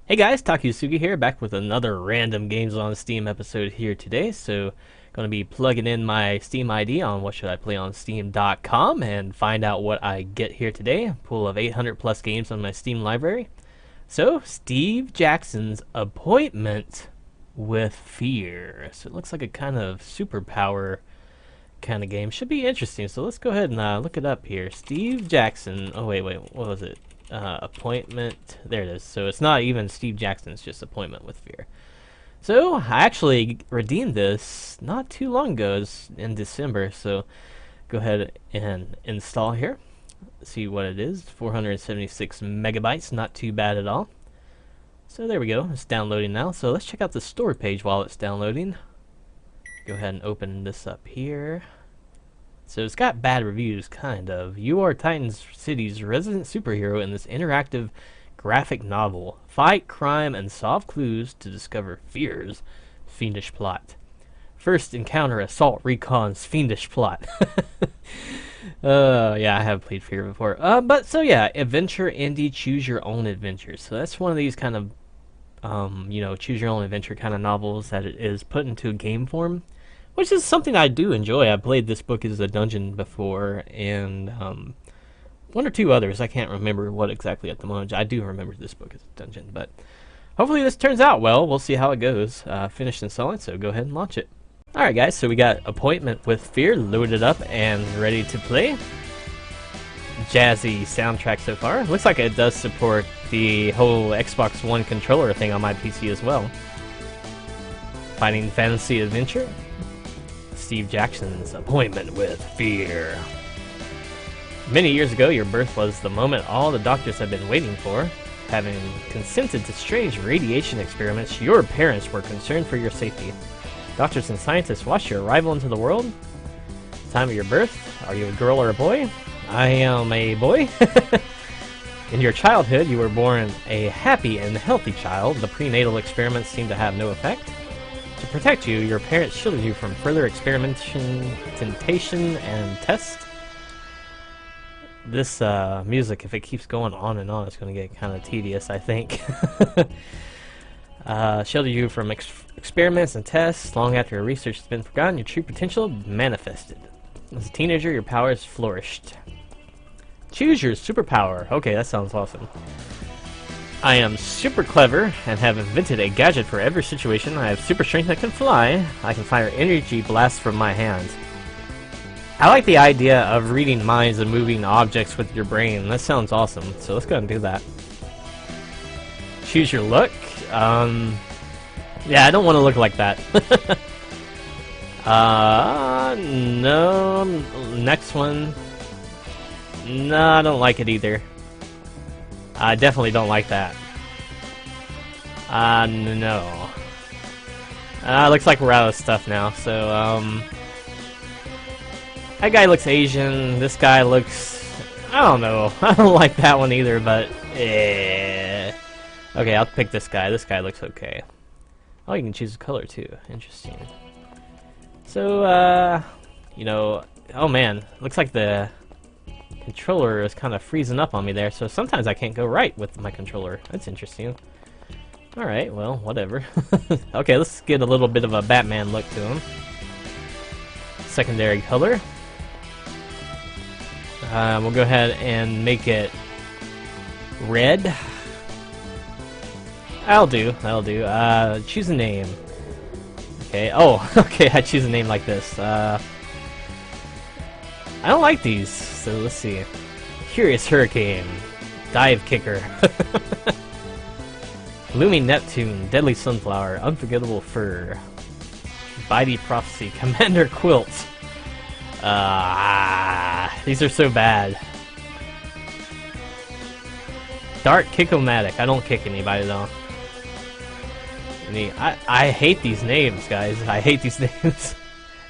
Hey guys, TakuyaSugi here, back with another random Games on Steam episode here today. So, going to be plugging in my Steam ID on whatshouldiPlayOnSteam.com and find out what I get here today. A pool of 800 plus games on my Steam library. So, Steve Jackson's Appointment with Fear. So it looks like a kind of superpower kind of game. Should be interesting. So let's go ahead and look it up here. Steve Jackson. Oh wait, what was it? Appointment. There it is. So it's not even Steve Jackson. It's just Appointment with Fear. So I actually redeemed this not too long ago. It's in December. So go ahead and install here. See what it is. 476 megabytes. Not too bad at all. So there we go. It's downloading now. So let's check out the store page while it's downloading. Go ahead and open this up here. So it's got bad reviews, kind of. You are Titan City's resident superhero in this interactive graphic novel. Fight crime and solve clues to discover Fear's fiendish plot. First encounter Assault Recon's fiendish plot. Yeah, I have played Fear before. But so yeah, adventure indie, choose your own adventure. So that's one of these kind of, choose your own adventure kind of novels that it is put into game form, which is something I do enjoy. I played this book as a dungeon before, and one or two others. I can't remember what exactly at the moment. I do remember this book as a dungeon, but hopefully this turns out well. We'll see how it goes. Finished installing, so go ahead and launch it. Alright guys, so we got Appointment with Fear loaded up and ready to play. Jazzy soundtrack so far. Looks like it does support the whole Xbox One controller thing on my PC as well. Fighting fantasy adventure. Steve Jackson's Appointment with Fear. Many years ago, your birth was the moment all the doctors have been waiting for. Having consented to strange radiation experiments, your parents were concerned for your safety. Doctors and scientists watched your arrival into the world. Time of your birth, are you a girl or a boy? I am a boy. In your childhood, you were born a happy and healthy child. The prenatal experiments seemed to have no effect. To protect you, your parents shielded you from further experimentation, temptation, and test. This music, if it keeps going on and on, it's going to get kind of tedious, I think. Shielded you from experiments and tests. Long after your research has been forgotten, your true potential manifested. As a teenager, your powers flourished. Choose your superpower. Okay, that sounds awesome. I am super clever and have invented a gadget for every situation. I have super strength that can fly. I can fire energy blasts from my hands. I like the idea of reading minds and moving objects with your brain. That sounds awesome. So let's go ahead and do that. Choose your look. Yeah, I don't want to look like that. No. Next one. No, I don't like it either. I definitely don't like that. No. Looks like we're out of stuff now, so, that guy looks Asian, this guy looks... I don't know. I don't like that one either, but... Okay, I'll pick this guy. This guy looks okay. Oh, you can choose a color, too. Interesting. So, oh man, looks like the controller is kind of freezing up on me there, so sometimes I can't go right with my controller. That's interesting. Alright, well, whatever. Okay, let's get a little bit of a Batman look to him. Secondary color. We'll go ahead and make it red. That'll do. Choose a name. Okay, oh, okay, I choose a name like this. I don't like these, so let's see. Curious Hurricane. Dive Kicker. Looming Neptune. Deadly Sunflower. Unforgettable Fur. Bitey Prophecy. Commander Quilt. These are so bad. Dark Kick-O-Matic. I don't kick anybody though. I hate these names, guys. I hate these names.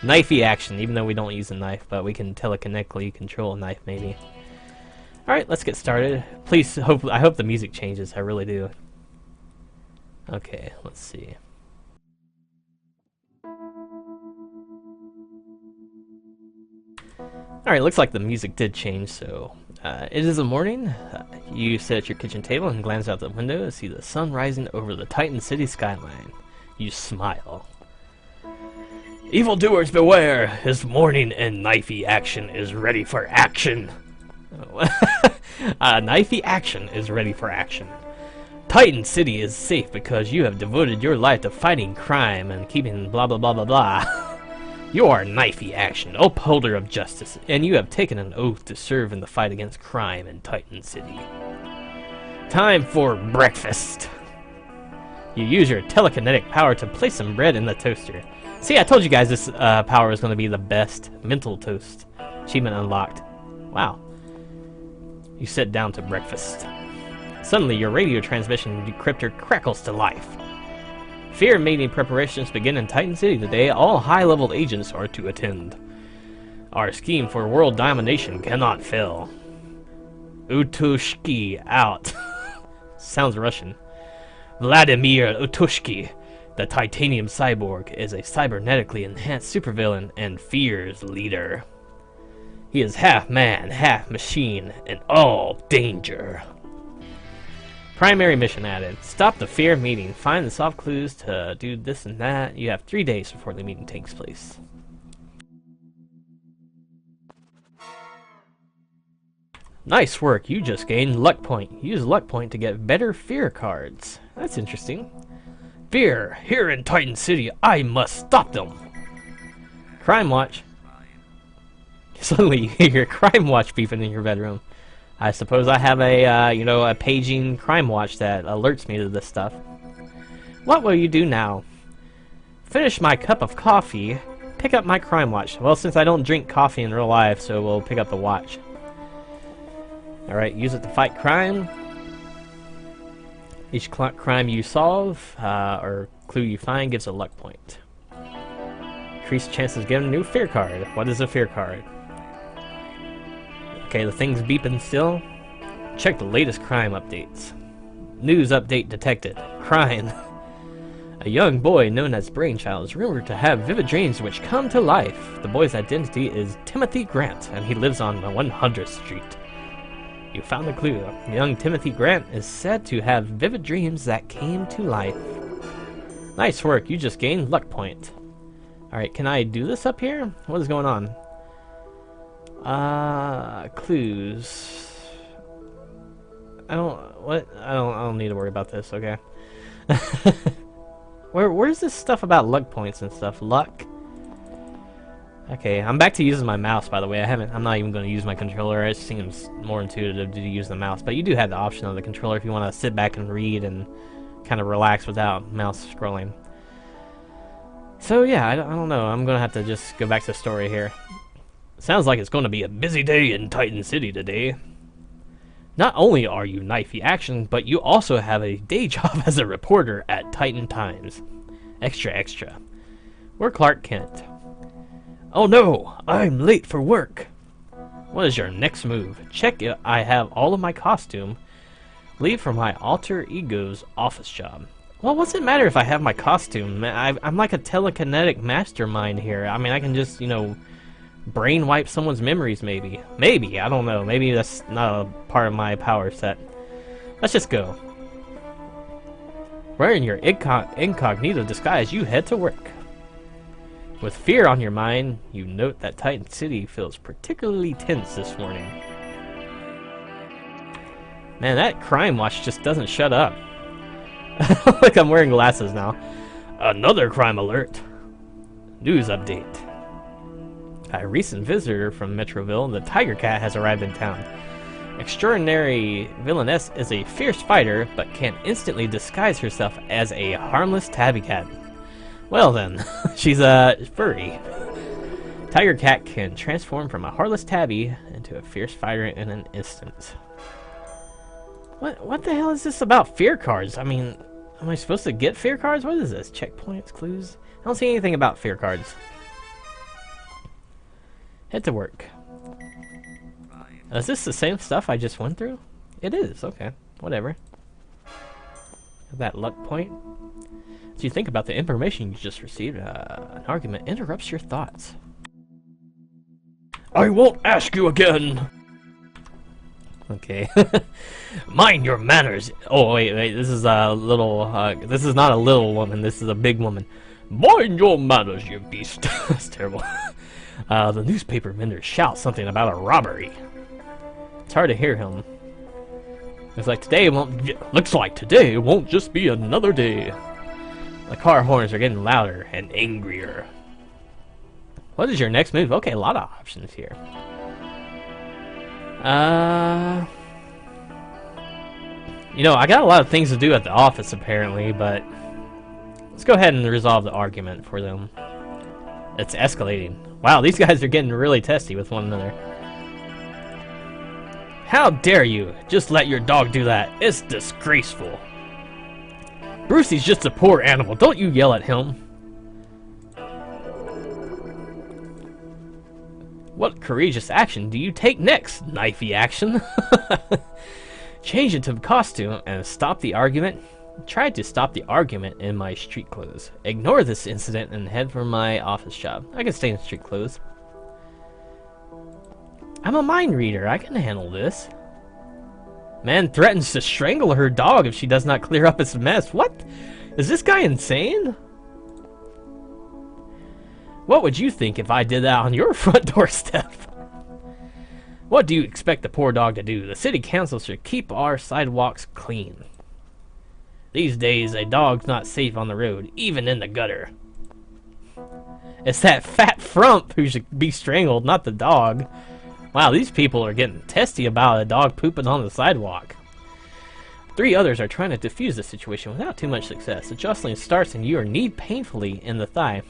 Knifey action, even though we don't use a knife, but we can telekinetically control a knife, maybe. Alright, let's get started. Please, I hope the music changes. I really do. Okay, let's see. Alright, looks like the music did change, so... it is the morning. You sit at your kitchen table and glance out the window to see the sun rising over the Titan City skyline. You smile. Evildoers beware! His morning and knifey action is ready for action! Knifey action is ready for action. Titan City is safe because you have devoted your life to fighting crime and keeping blah blah blah blah blah. You are knifey action, upholder of justice, and you have taken an oath to serve in the fight against crime in Titan City. Time for breakfast! You use your telekinetic power to place some bread in the toaster. See, I told you guys this power is going to be the best. Mental toast. Achievement unlocked. Wow. You sit down to breakfast. Suddenly, your radio transmission decryptor crackles to life. Fear meeting preparations begin in Titan City today. All high-level agents are to attend. Our scheme for world domination cannot fail. Utushki out. Sounds Russian. Vladimir Utushki, the titanium cyborg, is a cybernetically enhanced supervillain and Fear's leader. He is half man, half machine, and all danger. Primary mission added. Stop the Fear meeting. Find the soft clues to do this and that. You have 3 days before the meeting takes place. Nice work. You just gained luck point. Use luck point to get better Fear cards. That's interesting. Fear, here in Titan City, I must stop them. Crime Watch. Suddenly you hear Crime Watch beeping in your bedroom. I suppose I have a, a paging Crime Watch that alerts me to this stuff. What will you do now? Finish my cup of coffee, pick up my Crime Watch. Well, since I don't drink coffee in real life, so we'll pick up the watch. Alright, use it to fight crime. Each crime you solve, or clue you find, gives a luck point. Increased chances given a new Fear card. What is a Fear card? Okay, the thing's beeping still. Check the latest crime updates. News update detected. Crime. A young boy known as Brainchild is rumored to have vivid dreams which come to life. The boy's identity is Timothy Grant, and he lives on 100th Street. You found the clue. Young Timothy Grant is said to have vivid dreams that came to life. Nice work, you just gained luck point. Alright, can I do this up here? What is going on? Clues. I don't need to worry about this, okay. Where's this stuff about luck points and stuff? Luck? Okay, I'm back to using my mouse, by the way. I'm not even going to use my controller. It seems more intuitive to use the mouse. But you do have the option of the controller if you want to sit back and read and kind of relax without mouse scrolling. So yeah, I don't know. I'm going to have to just go back to the story here. Sounds like it's going to be a busy day in Titan City today. Not only are you knifey action, but you also have a day job as a reporter at Titan Times. Extra, extra. We're Clark Kent. Oh no, I'm late for work. What is your next move? Check if I have all of my costume. Leave for my alter ego's office job. Well, what's it matter if I have my costume? I'm like a telekinetic mastermind here. I mean, I can just, brain wipe someone's memories, maybe. Maybe, I don't know. Maybe that's not a part of my power set. Let's just go. Wearing your incognito disguise, you head to work. With fear on your mind, you note that Titan City feels particularly tense this morning. Man, that crime watch just doesn't shut up. Like I'm wearing glasses now. Another crime alert. News update. A recent visitor from Metroville, the Tiger Cat, has arrived in town. Extraordinary Villainess is a fierce fighter, but can instantly disguise herself as a harmless tabby cat. Well then, she's a furry. Tiger Cat can transform from a heartless tabby into a fierce fighter in an instant. What the hell is this about fear cards? I mean, am I supposed to get fear cards? What is this? Checkpoints, clues? I don't see anything about fear cards. Head to work. Is this the same stuff I just went through? It is, okay. Whatever. That luck point. As you think about the information you just received, an argument interrupts your thoughts. I won't ask you again! Okay. Mind your manners! Oh, wait, this is a little, this is not a little woman, this is a big woman. Mind your manners, you beast! That's terrible. The newspaper vendor shouts something about a robbery. It's hard to hear him. Looks like today won't just be another day. The car horns are getting louder and angrier. What is your next move? Okay, a lot of options here. You know, I got a lot of things to do at the office apparently, but let's go ahead and resolve the argument for them. It's escalating. Wow, these guys are getting really testy with one another. How dare you? Just let your dog do that. It's disgraceful. Brucey's just a poor animal. Don't you yell at him. What courageous action do you take next, knifey action? Change into costume and stop the argument. Tried to stop the argument in my street clothes. Ignore this incident and head for my office job. I can stay in street clothes. I'm a mind reader. I can handle this. Man threatens to strangle her dog if she does not clear up its mess. What? Is this guy insane? What would you think if I did that on your front doorstep? What do you expect the poor dog to do? The city council should keep our sidewalks clean. These days, a dog's not safe on the road, even in the gutter. It's that fat frump who should be strangled, not the dog. Wow, these people are getting testy about a dog pooping on the sidewalk. 3 others are trying to defuse the situation without too much success. The jostling starts and you are kneed painfully in the thigh.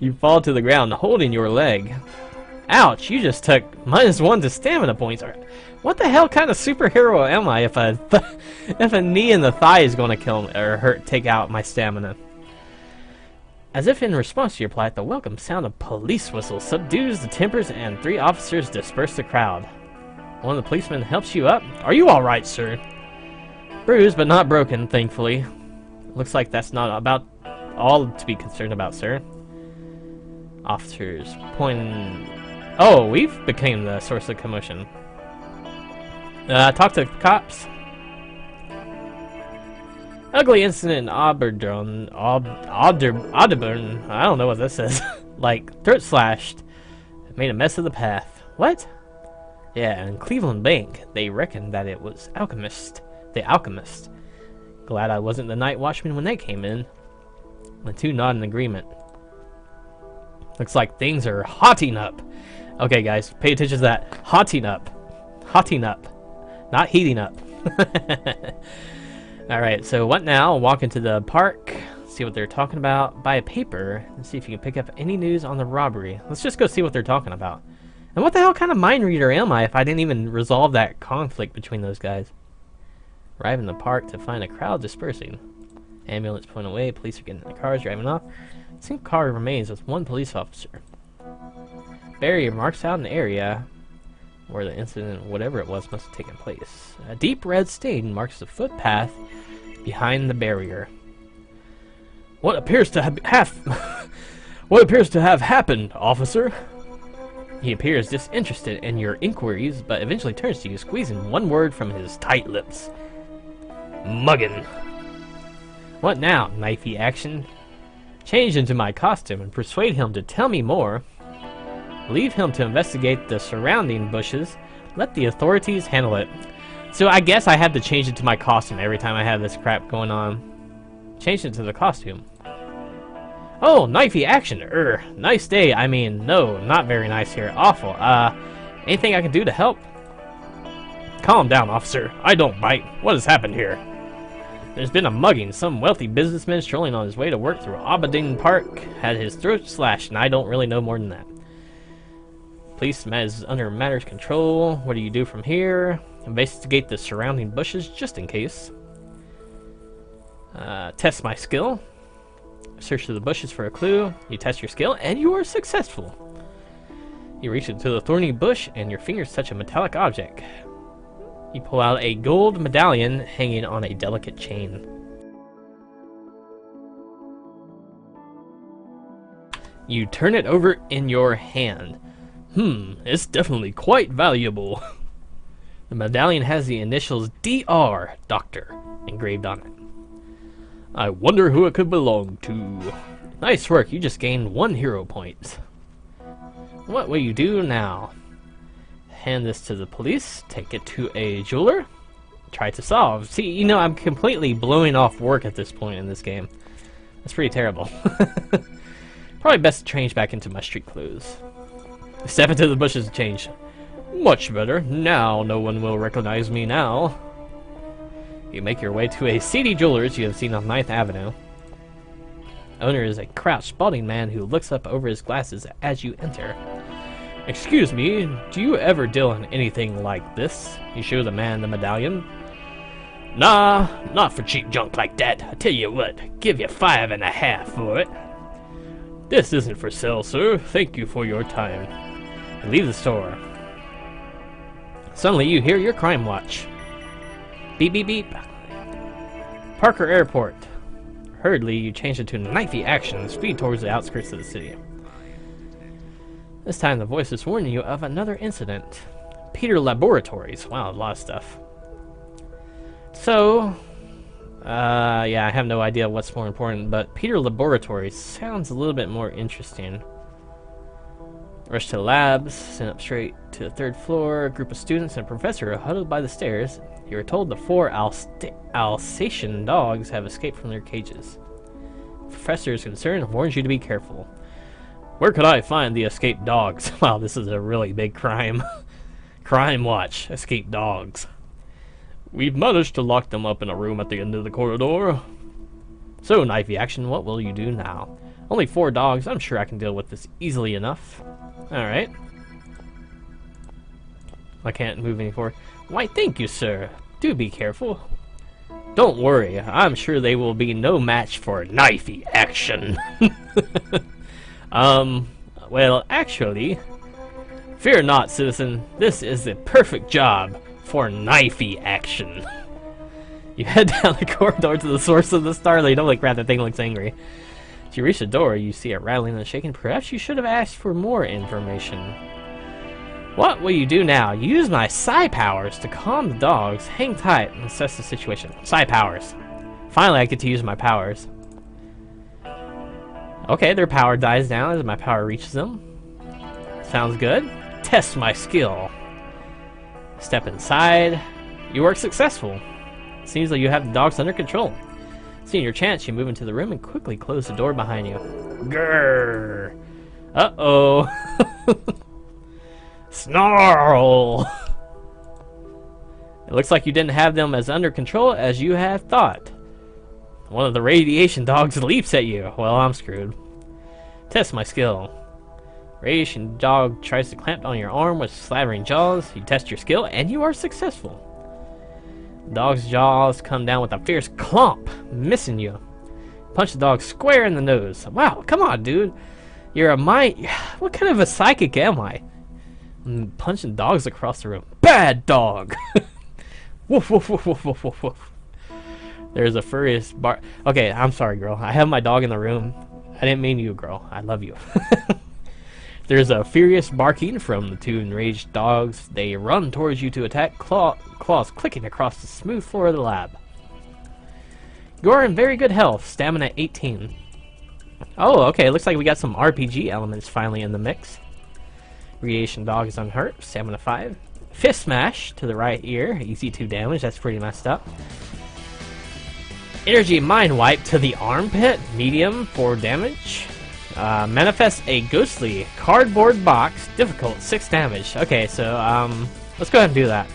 You fall to the ground holding your leg. Ouch, you just took -1 to stamina points. What the hell kind of superhero am I if a knee in the thigh is going to kill me or take out my stamina? As if in response to your plight, the welcome sound of police whistles subdues the tempers and 3 officers disperse the crowd. One of the policemen helps you up. Are you alright, sir? Bruised but not broken, thankfully. Looks like that's not about all to be concerned about, sir. Officers pointing... Oh, we've became the source of commotion. Talk to the cops. Ugly incident in Audubon. I don't know what this says. Like, throat slashed. Made a mess of the path. What? Yeah, in Cleveland Bank, they reckoned that it was the alchemist. Glad I wasn't the night watchman when they came in. The 2 nod in agreement. Looks like things are hotting up. Okay, guys, pay attention to that. Hotting up. Hotting up. Not heating up. Alright, so what now? Walk into the park, see what they're talking about, buy a paper, and see if you can pick up any news on the robbery. Let's just go see what they're talking about. And what the hell kind of mind reader am I if I didn't even resolve that conflict between those guys? Arrive in the park to find a crowd dispersing. Ambulance pulling away, police are getting in the cars, driving off. Single car remains with 1 police officer. Barrier marks out an area where the incident, whatever it was, must have taken place. A deep red stain marks the footpath behind the barrier. What appears to have happened, officer? He appears disinterested in your inquiries, but eventually turns to you, squeezing one word from his tight lips. Muggin'. What now, knifey action? Change into my costume and persuade him to tell me more. Leave him to investigate the surrounding bushes. Let the authorities handle it. So I guess I have to change it to my costume every time I have this crap going on. Change it to the costume. Oh, knifey action. Nice day. I mean, no, not very nice here. Awful. Anything I can do to help? Calm down, officer. I don't bite. What has happened here? There's been a mugging. Some wealthy businessman strolling on his way to work through Audubon Park had his throat slashed, and I don't really know more than that. Police is under matters control. What do you do from here? Investigate the surrounding bushes just in case. Test my skill. Search through the bushes for a clue. You test your skill, and you are successful. You reach into the thorny bush, and your fingers touch a metallic object. You pull out a gold medallion hanging on a delicate chain. You turn it over in your hand. It's definitely quite valuable. The medallion has the initials DR, Doctor, engraved on it. I wonder who it could belong to. Nice work, you just gained 1 hero point. What will you do now? Hand this to the police, take it to a jeweler, try to solve. See, you know, I'm completely blowing off work at this point in this game. That's pretty terrible. Probably best to change back into my street clothes. Step into the bushes and change. Much better. Now no one will recognize me now. You make your way to a seedy jeweler's you have seen on 9th Avenue. Owner is a crouched, balding man who looks up over his glasses as you enter. Excuse me, do you ever deal in anything like this? You show the man the medallion. Nah, not for cheap junk like that. I tell you what, give you 5.5 for it. This isn't for sale, sir. Thank you for your time. And leave the store. Suddenly you hear your crime watch. Beep beep beep. Parker Airport. Hurriedly you change it to knifey action and speed towards the outskirts of the city. This time the voice is warning you of another incident. Peter Laboratories. Wow, a lot of stuff. So, yeah, I have no idea what's more important, but Peter Laboratories sounds a little bit more interesting. Rush to the labs, sent up straight to the 3rd floor. A group of students and a professor are huddled by the stairs. You are told the 4 Alsatian dogs have escaped from their cages. The professor is concerned and warns you to be careful. Where could I find the escaped dogs? Wow, this is a really big crime. Crime watch, escaped dogs. We've managed to lock them up in a room at the end of the corridor. So, knifey action, what will you do now? Only 4 dogs, I'm sure I can deal with this easily enough. Alright. I can't move any forward. Why, thank you, sir. Do be careful. Don't worry, I'm sure they will be no match for knifey action. Well, actually, fear not, citizen. This is the perfect job for knifey action. You head down the corridor to the source of the starlight. Holy crap, that thing looks angry. As you reach the door, you see it rattling and shaking. Perhaps you should have asked for more information. What will you do now? Use my psi powers to calm the dogs. Hang tight and assess the situation. Psi powers. Finally, I get to use my powers. Okay, their power dies down as my power reaches them. Sounds good. Test my skill. Step inside. You were successful. Seems like you have the dogs under control. Seeing your chance, you move into the room and quickly close the door behind you. Grrr. Uh-oh. Snarl. It looks like you didn't have them as under control as you had thought. One of the radiation dogs leaps at you. Well, I'm screwed. Test my skill. Radiation dog tries to clamp on your arm with slavering jaws. You test your skill, and you are successful. Dog's jaws come down with a fierce clomp, missing you. Punch the dog square in the nose. Wow, come on, dude. You're a mind... What kind of a psychic am I? I'm punching dogs across the room. Bad dog! Woof, woof, woof, woof, woof, woof, woof. There's a furious bark. Okay, I'm sorry, girl. I have my dog in the room. I didn't mean you, girl. I love you. There's a furious barking from the 2 enraged dogs. They run towards you to attack, claws clicking across the smooth floor of the lab. You're in very good health, stamina 18. Oh, okay, looks like we got some RPG elements finally in the mix. Radiation dog is unhurt, stamina 5. Fist smash to the right ear, easy 2 damage, that's pretty messed up. Energy mind wipe to the armpit, medium 4 damage. Manifest a ghostly cardboard box, difficult 6 damage. Okay, so let's go ahead and do that.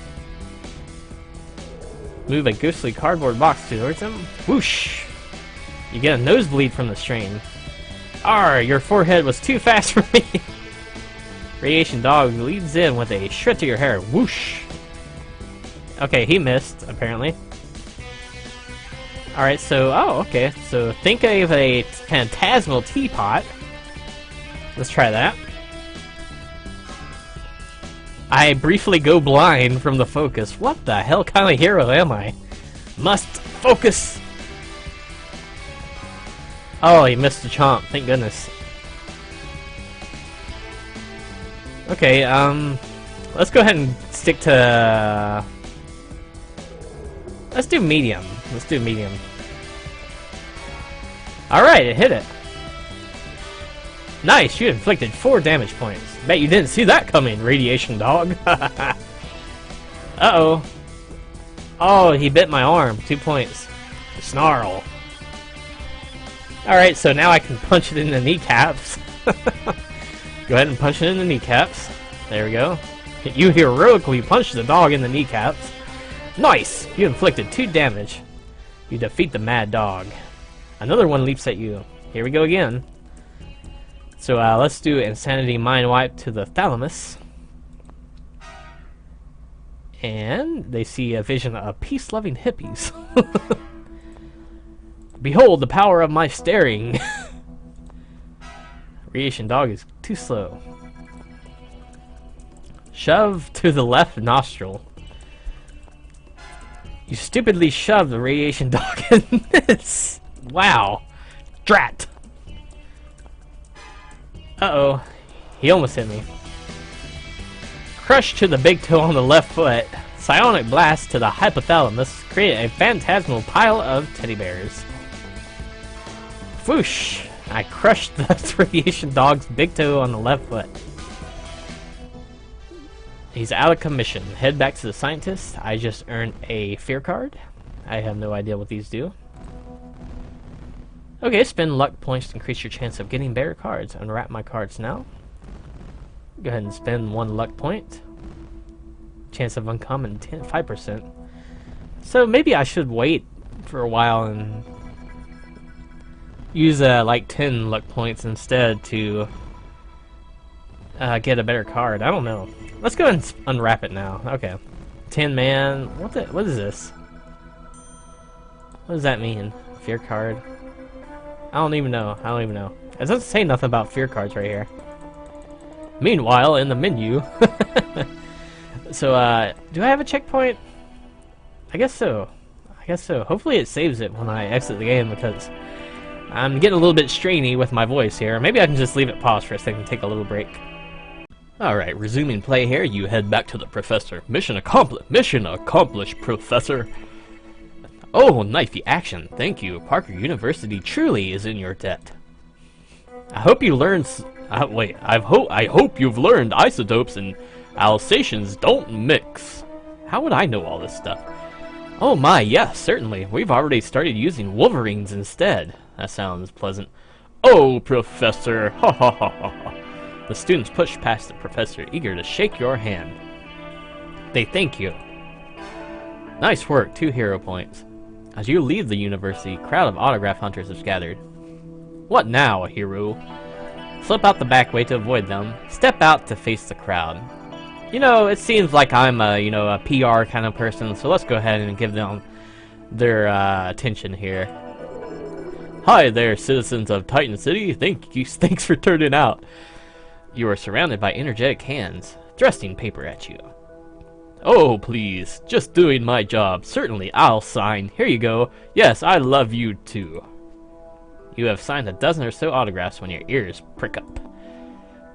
Move a ghostly cardboard box towards him. Whoosh! You get a nosebleed from the strain. Arr, your forehead was too fast for me. Radiation dog leads in with a shred to your hair. Whoosh! Okay, he missed, apparently. Alright, so, oh, okay. So, think of a phantasmal teapot. Let's try that. I briefly go blind from the focus. What the hell kind of hero am I? Must focus! Oh, he missed a chomp. Thank goodness. Okay, let's go ahead and stick to... let's do medium. Let's do medium. Alright, it hit it. Nice, you inflicted 4 damage points. Bet you didn't see that coming, radiation dog. Uh-oh. Oh, he bit my arm. 2 points. Snarl. Alright, so now I can punch it in the kneecaps. Go ahead and punch it in the kneecaps. There we go. You heroically punched the dog in the kneecaps. Nice! You inflicted 2 damage. You defeat the mad dog. Another one leaps at you. Here we go again. So let's do Insanity Mind Wipe to the thalamus. And they see a vision of peace-loving hippies. Behold the power of my staring. Radiation dog is too slow. Shove to the left nostril. You stupidly shoved the radiation dog in this. Wow. Drat. Uh-oh. He almost hit me. Crush to the big toe on the left foot. Psionic blast to the hypothalamus. Create a phantasmal pile of teddy bears. Whoosh! I crushed the radiation dog's big toe on the left foot. He's out of commission. Head back to the scientist. I just earned a fear card. I have no idea what these do. Okay, spend luck points to increase your chance of getting better cards. Unwrap my cards now. Go ahead and spend 1 luck point. Chance of uncommon 5%. So maybe I should wait for a while and use like 10 luck points instead to get a better card. I don't know. Let's go ahead and unwrap it now. Okay. 10 man. What is this? What does that mean? Fear card. I don't even know. It doesn't say nothing about fear cards right here. Meanwhile, in the menu... So, do I have a checkpoint? I guess so. Hopefully it saves it when I exit the game, because I'm getting a little bit strainy with my voice here. Maybe I can just leave it paused for a second and take a little break. Alright, resuming play here, you head back to the professor. Mission accomplished! Mission accomplished, professor! Oh, knifey action. Thank you. Parker University truly is in your debt. I hope you learned... I hope you've learned isotopes and Alsatians don't mix. How would I know all this stuff? Oh my, yes, certainly. We've already started using Wolverines instead. That sounds pleasant. Oh, Professor! Ha ha ha ha ha. The students push past the professor, eager to shake your hand. They thank you. Nice work, 2 hero points. As you leave the university, a crowd of autograph hunters has gathered. What now, hero? Slip out the back way to avoid them. Step out to face the crowd. You know, it seems like I'm a PR kind of person, so let's go ahead and give them their attention here. Hi there, citizens of Titan City. Thanks for turning out. You are surrounded by energetic hands, thrusting paper at you. Oh, please, just doing my job. Certainly, I'll sign. Here you go. Yes, I love you too. You have signed a dozen or so autographs when your ears prick up.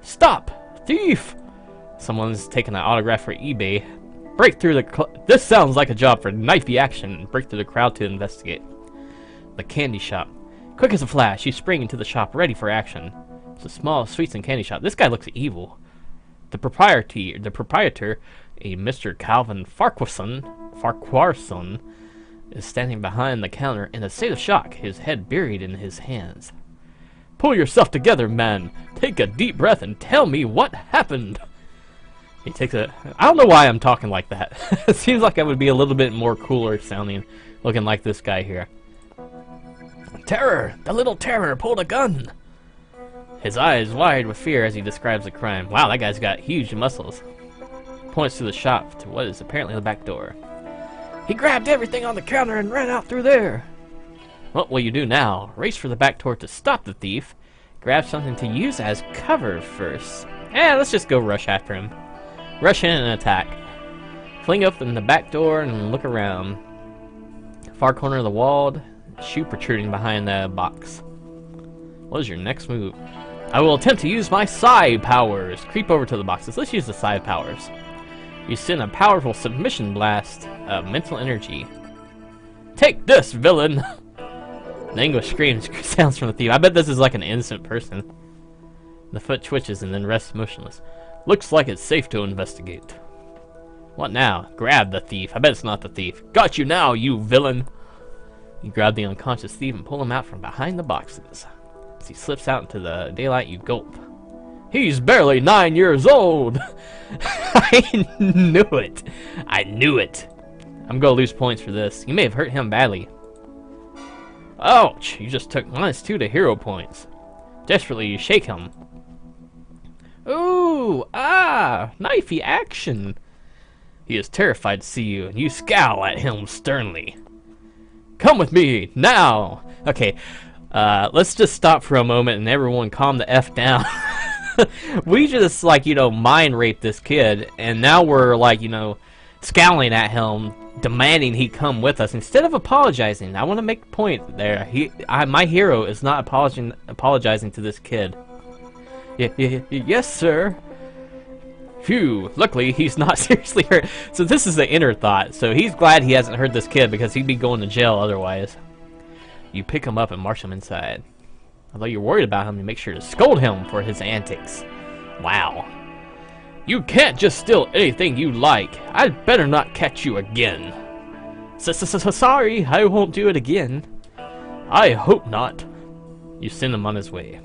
Stop! Thief! Someone's taken an autograph for eBay. Break through the... This sounds like a job for knifey action. Break through the crowd to investigate. The candy shop. Quick as a flash, you spring into the shop, ready for action. It's a small sweets and candy shop. This guy looks evil. The proprietor, a Mr. Calvin Farquharson, is standing behind the counter in a state of shock, his head buried in his hands. Pull yourself together, man. Take a deep breath and tell me what happened. He takes a... I don't know why I'm talking like that. It seems like I would be a little bit more cooler sounding, looking like this guy here. Terror! The little terror pulled a gun! His eyes wide with fear as he describes the crime. Wow, that guy's got huge muscles. Points to the shop, to what is apparently the back door. He grabbed everything on the counter and ran out through there. What will you do now? Race for the back door to stop the thief. Grab something to use as cover first. Let's just go rush after him. Rush in and attack. Fling open the back door and look around. Far corner of the wall, shoe protruding behind the box. What is your next move? I will attempt to use my psi powers. Creep over to the boxes. Let's use the psi powers. You send a powerful submission blast of mental energy. Take this, villain! An anguished scream sounds from the thief. I bet this is like an innocent person. The foot twitches and then rests motionless. Looks like it's safe to investigate. What now? Grab the thief. I bet it's not the thief. Got you now, you villain! You grab the unconscious thief and pull him out from behind the boxes. As he slips out into the daylight, you gulp. He's barely 9 years old! I knew it! I knew it! I'm gonna lose points for this. You may have hurt him badly. Ouch! You just took -2 to hero points. Desperately, you shake him. Ooh! Ah! Knifey action! He is terrified to see you, and you scowl at him sternly. Come with me, now! Okay, let's just stop for a moment and everyone calm the F down. We just, like, you know, mind raped this kid, and now we're, like, you know, scowling at him, demanding he come with us instead of apologizing. I want to make a point there. My hero is not apologizing to this kid. Yes, sir. Phew, luckily he's not seriously hurt. So this is the inner thought. So he's glad he hasn't hurt this kid because he'd be going to jail otherwise. You pick him up and march him inside. Although you're worried about him, you make sure to scold him for his antics. Wow. You can't just steal anything you like. I'd better not catch you again. Sorry, I won't do it again. I hope not. You send him on his way.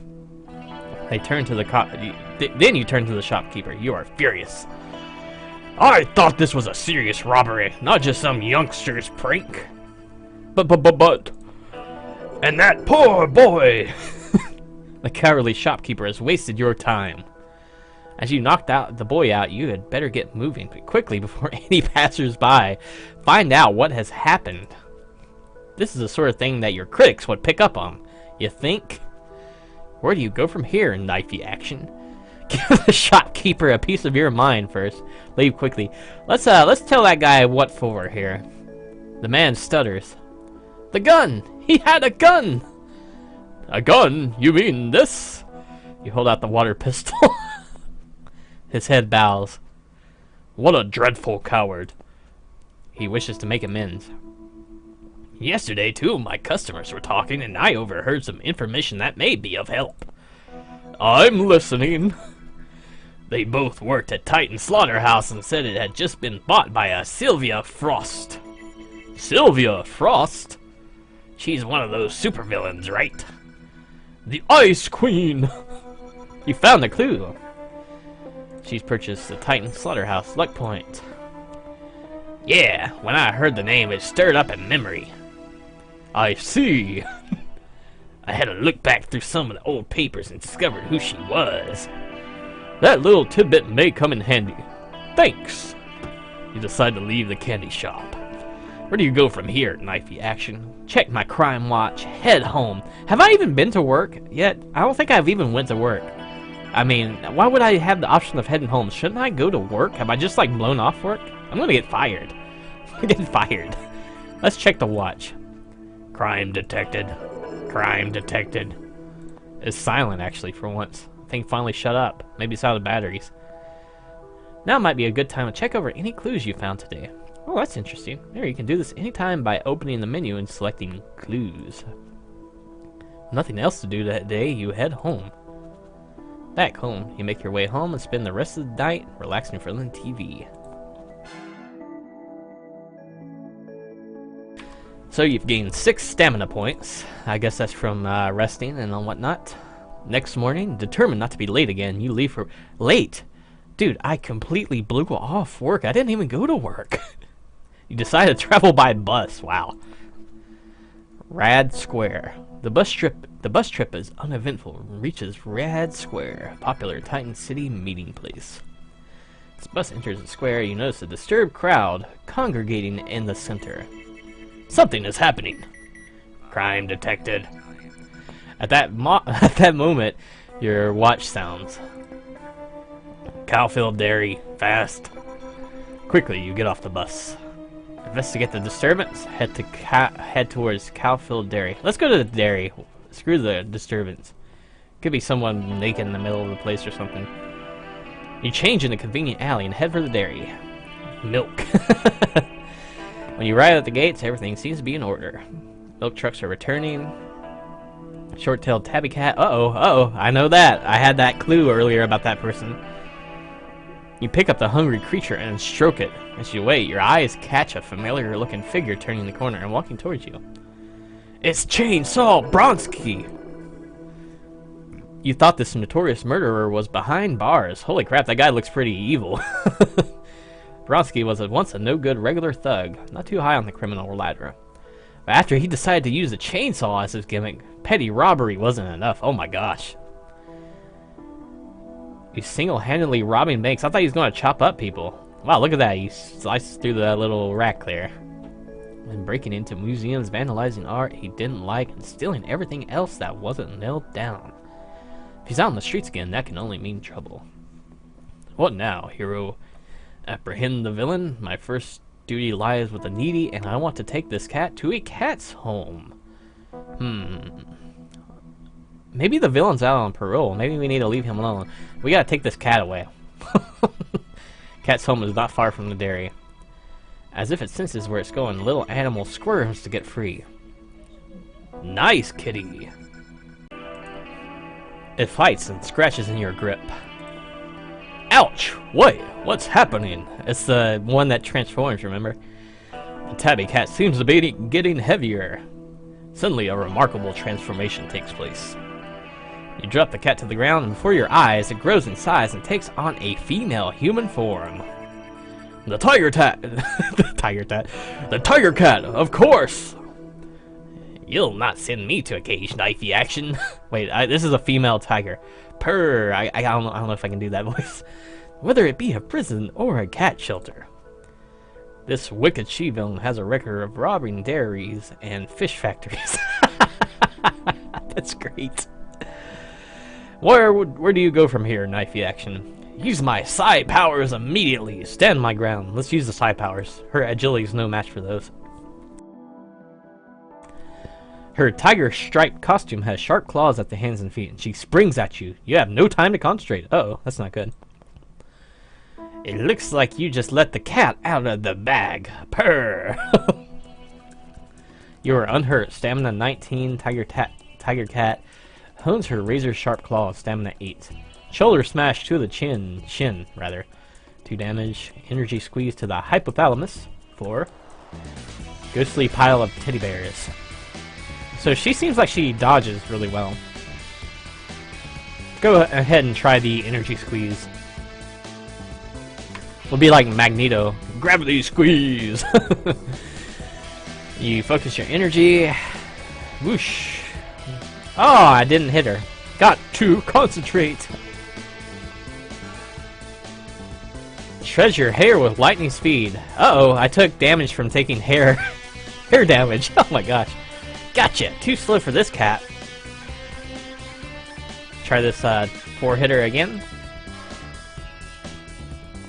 They turn to the then you turn to the shopkeeper. You are furious. I thought this was a serious robbery, not just some youngster's prank. But... And that poor boy! The cowardly shopkeeper has wasted your time. As you knocked the boy out, you had better get moving quickly before any passers-by find out what has happened. This is the sort of thing that your critics would pick up on. You think? Where do you go from here, knifey action? Give the shopkeeper a piece of your mind first. Leave quickly. Let's tell that guy what for here. The man stutters. The gun! He had a gun! A gun? You mean this? You hold out the water pistol. His head bows. What a dreadful coward. He wishes to make amends. Yesterday, 2 of my customers were talking, and I overheard some information that may be of help. I'm listening. They both worked at Titan Slaughterhouse and said it had just been bought by a Sylvia Frost. Sylvia Frost? She's one of those supervillains, right? The Ice Queen! You found the clue. She's purchased the Titan Slaughterhouse luck point. Yeah, when I heard the name, it stirred up a memory. I see. I had to look back through some of the old papers and discovered who she was. That little tidbit may come in handy. Thanks. You decide to leave the candy shop. Where do you go from here, knifey action? Check my crime watch. Head home. Have I even been to work yet? I don't think I've even went to work. I mean, why would I have the option of heading home? Shouldn't I go to work? Have I just, like, blown off work? I'm gonna get fired. I'm getting fired. Let's check the watch. Crime detected. Crime detected. It's silent, actually, for once. The thing finally shut up. Maybe it's out of batteries. Now might be a good time to check over any clues you found today. Oh, that's interesting. There, you can do this anytime by opening the menu and selecting clues. Nothing else to do that day, you head home. Back home, you make your way home and spend the rest of the night relaxing in front of the TV. So you've gained 6 stamina points. I guess that's from resting and whatnot. Next morning, determined not to be late again, you leave for... Late? Dude, I completely blew off work. I didn't even go to work. You decided to travel by bus. Wow. Rad Square. The bus trip is uneventful and reaches Rad Square, a popular Titan City meeting place. As the bus enters the square, you notice a disturbed crowd congregating in the center. Something is happening. Crime detected. At that moment, your watch sounds. Cowfield Dairy, fast. Quickly, you get off the bus. Investigate the disturbance. Head towards Cowfield Dairy. Let's go to the dairy. Screw the disturbance. Could be someone naked in the middle of the place or something. You change in a convenient alley and head for the dairy. Milk. When you arrive at the gates, everything seems to be in order. Milk trucks are returning. Short-tailed tabby cat. Uh-oh, I know that. I had that clue earlier about that person. You pick up the hungry creature and stroke it. As you wait, your eyes catch a familiar-looking figure turning the corner and walking towards you. It's Chainsaw Bronski! You thought this notorious murderer was behind bars. Holy crap, that guy looks pretty evil. Bronski was once a no-good regular thug, not too high on the criminal ladder. But after he decided to use the chainsaw as his gimmick, petty robbery wasn't enough. Oh my gosh. He's single-handedly robbing banks. I thought he was going to chop up people. Wow, look at that. He sliced through that little rack there. And breaking into museums, vandalizing art he didn't like, and stealing everything else that wasn't nailed down. If he's out on the streets again, that can only mean trouble. What now, hero? Apprehend the villain? My first duty lies with the needy, and I want to take this cat to a cat's home. Maybe the villain's out on parole. Maybe we need to leave him alone. We gotta take this cat away. Cat's home is not far from the dairy. As if it senses where it's going, the little animal squirms to get free. Nice, kitty! It fights and scratches in your grip. Ouch! Wait, what's happening? It's the one that transforms, remember? The tabby cat seems to be getting heavier. Suddenly, a remarkable transformation takes place. You drop the cat to the ground, and before your eyes, it grows in size and takes on a female human form. The tiger the tiger cat, of course! You'll not send me to a cage knifey action. Wait, this is a female tiger. Purr. I don't know if I can do that voice. Whether it be a prison or a cat shelter. This wicked she-villain has a record of robbing dairies and fish factories. That's great. Where do you go from here, knifey action? Use my psi powers immediately. Stand my ground. Let's use the psi powers. Her agility is no match for those. Her tiger-striped costume has sharp claws at the hands and feet, and she springs at you. You have no time to concentrate. Uh-oh, that's not good. It looks like you just let the cat out of the bag. Purr! You are unhurt. Stamina 19. Tiger cat hones her razor-sharp claws. Stamina 8. Shoulder smash to the chin. 2 damage. Energy squeeze to the hypothalamus. 4. Ghostly pile of teddy bears. So she seems like she dodges really well. Go ahead and try the energy squeeze. We'll be like Magneto. Gravity squeeze! You focus your energy. Whoosh. Oh, I didn't hit her. Got to concentrate. Shreds your hair with lightning speed. Uh-oh, I took damage from taking hair damage. Oh my gosh. Gotcha! Too slow for this cat. Try this 4-hitter again.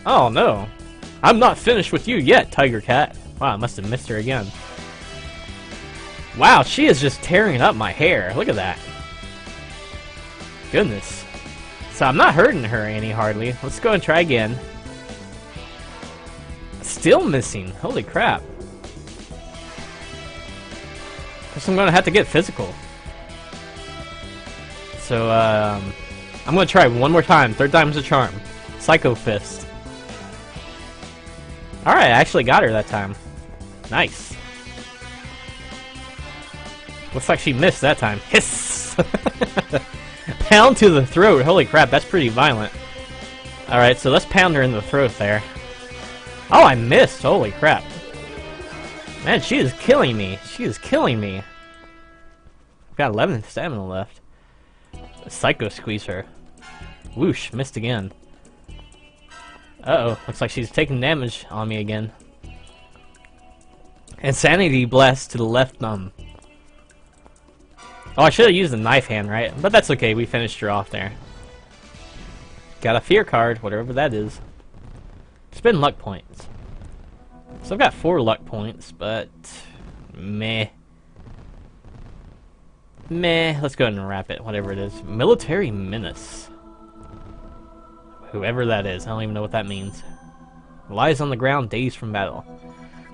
Oh no. I'm not finished with you yet, Tiger Cat. Wow, I must have missed her again. Wow, she is just tearing up my hair. Look at that. Goodness. So I'm not hurting her any hardly. Let's go and try again. Still missing. Holy crap. Guess I'm gonna have to get physical. So, I'm gonna try one more time. 3rd time's a charm. Psycho Fist. Alright, I actually got her that time. Nice. Looks like she missed that time. Hiss! Pound to the throat. Holy crap, that's pretty violent. Alright, so let's pound her in the throat there. Oh, I missed! Holy crap. Man, she is killing me. She is killing me. I've got 11 stamina left. Psycho squeeze her. Whoosh, missed again. Uh-oh, looks like she's taking damage on me again. Insanity blast to the left thumb. Oh, I should have used the knife hand, right? But that's okay, we finished her off there. Got a fear card, whatever that is. Spend luck points. So I've got 4 luck points, but meh. Meh, let's go ahead and wrap it, whatever it is. Military menace. Whoever that is, I don't even know what that means. Lies on the ground, dazed from battle.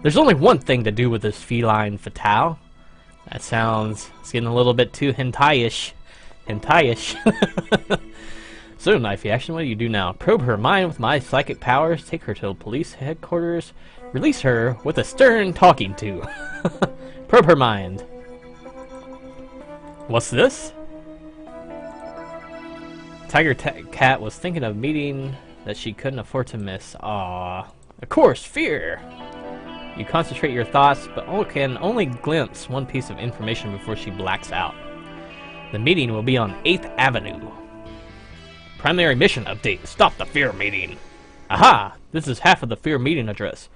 There's only one thing to do with this feline fatale. That sounds... it's getting a little bit too hentai-ish. Hentai-ish. So, Knifey Action, what do you do now? Probe her mind with my psychic powers, take her to police headquarters, release her with a stern talking to. Probe her mind. What's this? Tiger Cat was thinking of a meeting that she couldn't afford to miss. Aww. Of course, fear! You concentrate your thoughts, but can only glimpse one piece of information before she blacks out. The meeting will be on 8th Avenue. Primary mission update. Stop the fear meeting. Aha! This is half of the fear meeting address.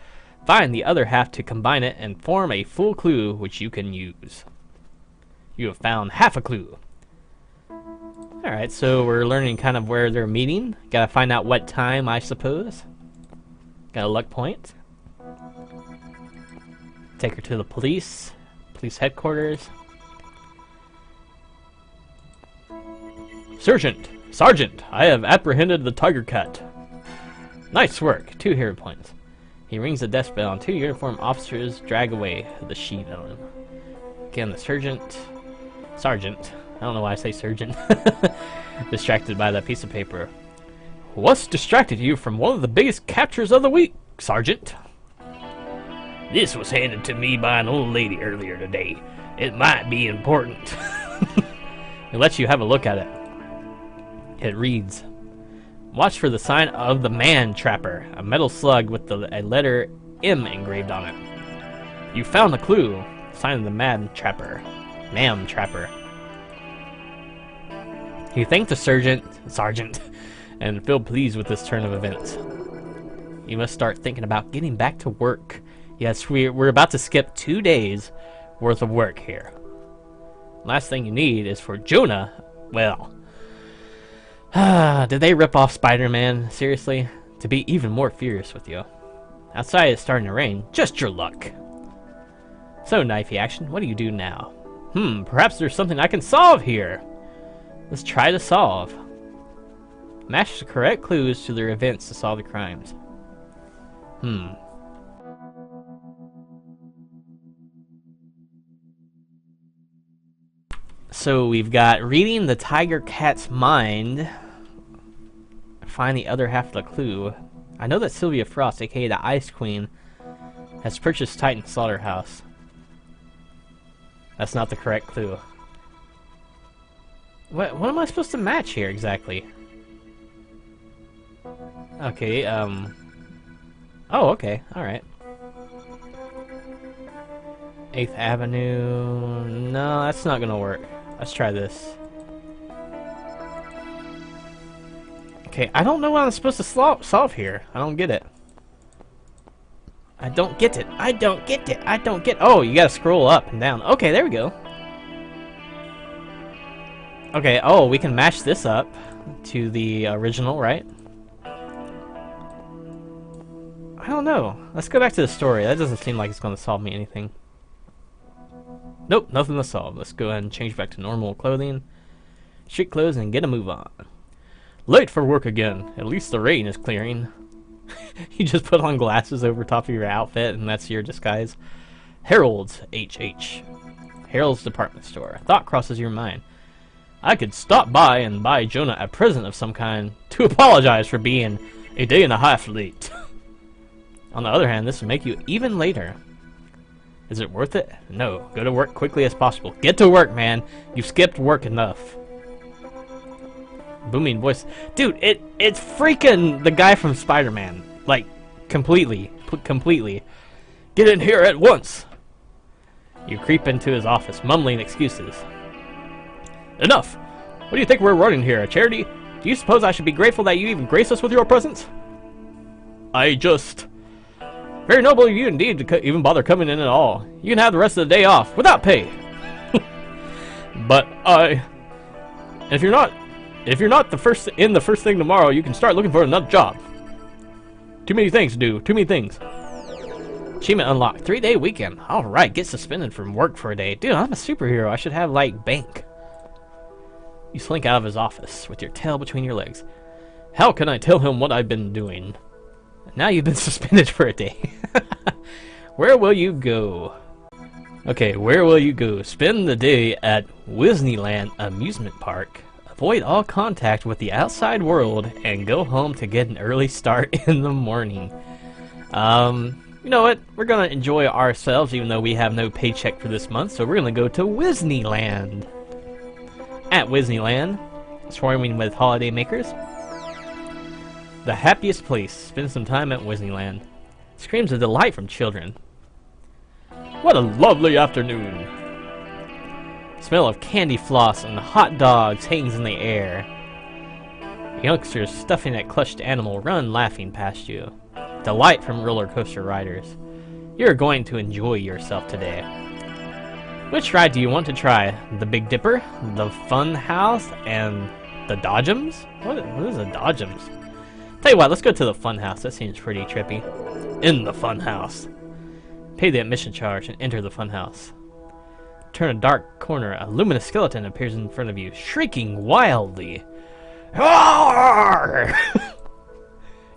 Find the other half to combine it and form a full clue which you can use. You have found half a clue. Alright, so we're learning kind of where they're meeting. Gotta find out what time, I suppose. Got a luck point. Take her to the police headquarters. Sergeant, I have apprehended the Tiger Cat. Nice work, 2 hero points. He rings the desk bell and 2 uniformed officers drag away the sheet on him. Again, the sergeant, I don't know why I say surgeon, distracted by that piece of paper. What's distracted you from one of the biggest captures of the week, Sergeant? This was handed to me by an old lady earlier today. It might be important. It lets you have a look at it. It reads, watch for the sign of the Man Trapper, a metal slug with a letter M engraved on it. You found the clue, sign of the Man Trapper. He thanked the sergeant, and felt pleased with this turn of events. You must start thinking about getting back to work. Yes, we're about to skip 2 days worth of work here. Last thing you need is for Jonah, well... did they rip off Spider-Man, seriously? To be even more furious with you. Outside it's starting to rain, just your luck. So, Knifey Action, what do you do now? Perhaps there's something I can solve here. Let's try to solve. Match the correct clues to their events to solve the crimes. So we've got reading the Tiger Cat's mind. Find the other half of the clue. I know that Sylvia Frost, aka the Ice Queen, has purchased Titan Slaughterhouse. That's not the correct clue. What am I supposed to match here exactly? Okay, oh, okay, alright. 8th Avenue... No, that's not gonna work. Let's try this. Okay, I don't know what I'm supposed to solve here. I don't get it. I don't get it. Oh, you gotta scroll up and down. Okay, there we go. Okay, oh, we can match this up to the original, right? I don't know. Let's go back to the story. That doesn't seem like it's going to solve me anything. Nope, nothing to solve. Let's go ahead and change back to normal clothing. Street clothes and get a move on. Late for work again. At least the rain is clearing. You just put on glasses over top of your outfit and that's your disguise. Harold's HH. Harold's department store. A thought crosses your mind. I could stop by and buy Jonah a present of some kind to apologize for being a day and a half late. On the other hand, this will make you even later. Is it worth it? No. Go to work quickly as possible. Get to work, man. You've skipped work enough. Booming voice. Dude, it's freaking the guy from Spider-Man. Like, completely. Get in here at once. You creep into his office, mumbling excuses. Enough! What do you think we're running here, a charity? Do you suppose I should be grateful that you even grace us with your presence? Very noble of you indeed to even bother coming in at all. You can have the rest of the day off, without pay. But if you're not the first thing tomorrow, you can start looking for another job. Too many things to do, too many things. Achievement unlocked, 3-day weekend. Alright, get suspended from work for a day. Dude, I'm a superhero, I should have, like, bank. You slink out of his office with your tail between your legs. How can I tell him what I've been doing? Now you've been suspended for a day. Where will you go? Okay, where will you go? Spend the day at Disneyland Amusement Park. Avoid all contact with the outside world and go home to get an early start in the morning. You know what? We're gonna enjoy ourselves even though we have no paycheck for this month, so we're gonna go to Disneyland. At Disneyland, swarming with holiday makers. The happiest place. Spend some time at Disneyland. Screams of delight from children. What a lovely afternoon. Smell of candy floss and hot dogs hangs in the air. Youngsters stuffing at clutched animal run laughing past you. Delight from roller coaster riders. You're going to enjoy yourself today. Which ride do you want to try? The Big Dipper, the Fun House, and the Dodgems? What is a Dodgems? Tell you what, let's go to the Fun House. That seems pretty trippy. In the Fun House. Pay the admission charge and enter the Fun House. Turn a dark corner. A luminous skeleton appears in front of you, shrieking wildly.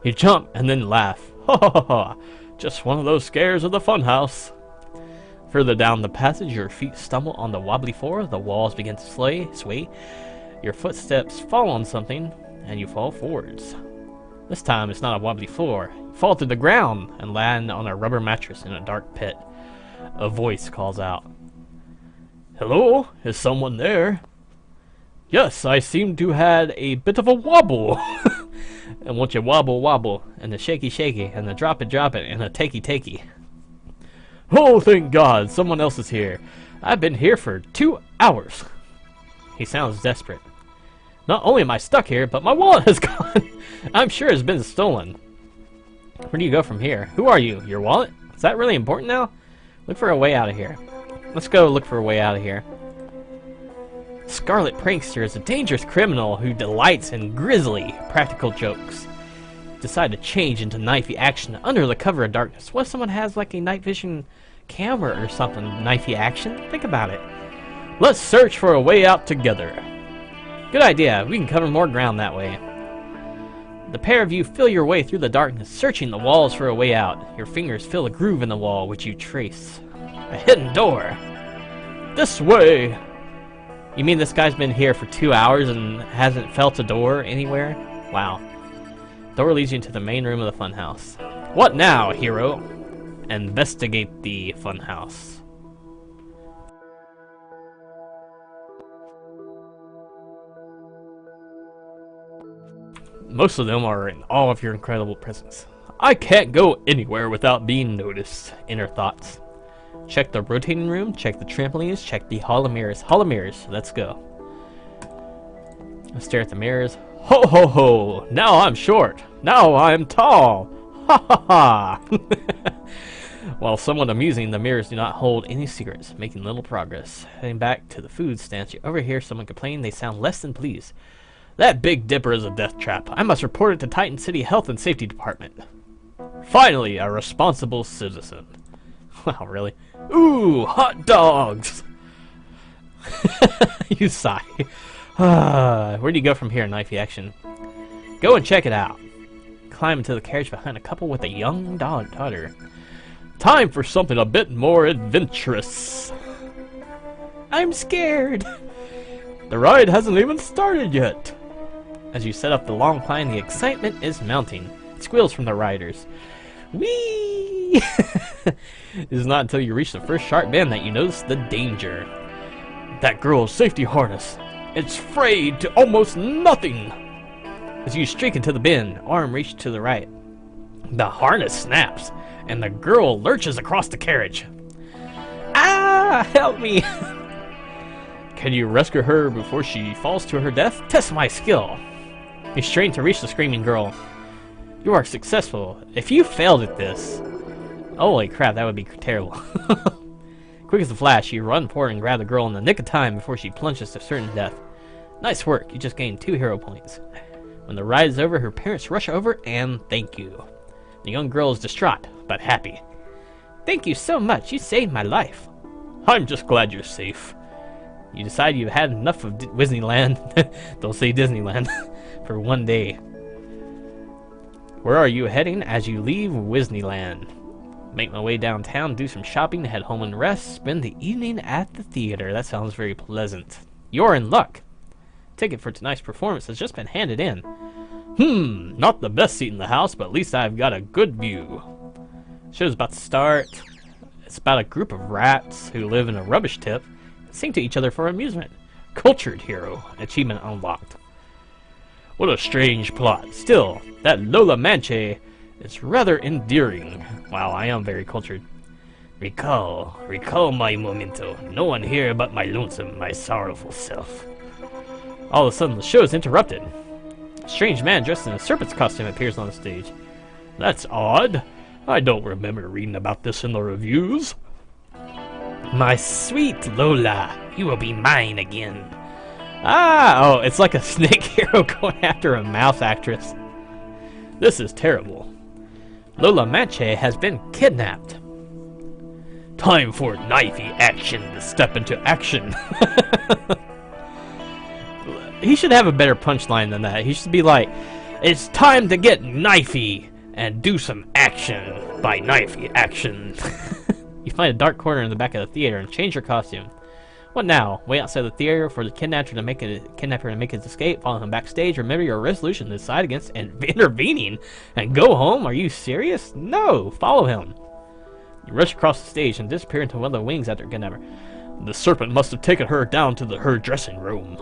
You jump and then laugh. Ha ha ha! Just one of those scares of the Fun House. Further down the passage, your feet stumble on the wobbly floor. The walls begin to sway. Your footsteps fall on something, and you fall forwards. This time, it's not a wobbly floor. You fall to the ground and land on a rubber mattress in a dark pit. A voice calls out. Hello? Is someone there? Yes, I seem to had a bit of a wobble. And want you wobble wobble, and the shaky shaky, and the drop it, and the takey takey. Oh, thank God, someone else is here. I've been here for 2 hours. He sounds desperate. Not only am I stuck here, but my wallet has gone. I'm sure it's been stolen. Where do you go from here? Who are you? Your wallet? Is that really important now? Look for a way out of here. Let's go look for a way out of here. Scarlet Prankster is a dangerous criminal who delights in grisly practical jokes. Decide to change into knifey action under the cover of darkness. What if someone has like a night vision camera or something? Knifey action? Think about it. Let's search for a way out together. Good idea. We can cover more ground that way. The pair of you feel your way through the darkness, searching the walls for a way out. Your fingers fill a groove in the wall, which you trace. A hidden door. This way. You mean this guy's been here for 2 hours and hasn't felt a door anywhere? Wow. Door leads you into the main room of the funhouse. What now, hero? Investigate the funhouse. Most of them are in awe of your incredible presence. I can't go anywhere without being noticed. Inner thoughts. Check the rotating room, check the trampolines, check the hall of mirrors. Hall of mirrors, let's go. Stare at the mirrors. Ho ho ho! Now I'm short. Now I'm tall. Ha ha ha! While somewhat amusing, the mirrors do not hold any secrets, making little progress. Heading back to the food stand, you overhear someone complain they sound less than pleased. That Big Dipper is a death trap. I must report it to Titan City Health and Safety Department. Finally, a responsible citizen. Wow, really? Ooh, hot dogs! You sigh. Where do you go from here, knifey action? Go and check it out. Climb into the carriage behind a couple with a young daughter. Time for something a bit more adventurous. I'm scared. The ride hasn't even started yet. As you set up the long climb, the excitement is mounting. Squeals from the riders. Whee! It is not until you reach the first sharp bend that you notice the danger. That girl's safety harness. It's frayed to almost nothing. As you streak into the bend, arm reached to the right. The harness snaps, and the girl lurches across the carriage. Ah! Help me! Can you rescue her before she falls to her death? Test my skill. You strain to reach the screaming girl. You are successful. If you failed at this... Holy crap, that would be terrible. Quick as a flash, you run forward and grab the girl in the nick of time before she plunges to certain death. Nice work, you just gained 2 hero points. When the ride is over, her parents rush over and thank you. The young girl is distraught, but happy. Thank you so much, you saved my life. I'm just glad you're safe. You decide you've had enough of Disneyland. Don't say Disneyland. For one day. Where are you heading as you leave Disneyland? Make my way downtown, do some shopping, head home and rest, spend the evening at the theater. That sounds very pleasant. You're in luck. Ticket for tonight's performance has just been handed in. Not the best seat in the house, but at least I've got a good view. Show's about to start. It's about a group of rats who live in a rubbish tip and sing to each other for amusement. Cultured hero. Achievement unlocked. What a strange plot. Still, that Lola Manche is rather endearing. Wow, I am very cultured. Recall my momento. No one here but my lonesome, my sorrowful self. All of a sudden, the show is interrupted. A strange man dressed in a serpent's costume appears on the stage. That's odd. I don't remember reading about this in the reviews. My sweet Lola, you will be mine again. Oh, it's like a snake hero going after a mouse actress. This is terrible. Lola Manche has been kidnapped. Time for knifey action to step into action. He should have a better punchline than that. He should be like, it's time to get knifey and do some action by knifey action. You find a dark corner in the back of the theater and change your costume. What now? Wait outside the theater for the kidnapper to make his escape. Follow him backstage. Remember your resolution to decide against intervening and go home. Are you serious? No. Follow him. You rush across the stage and disappear into one of the wings after kidnapper. The serpent must have taken her down to her dressing room.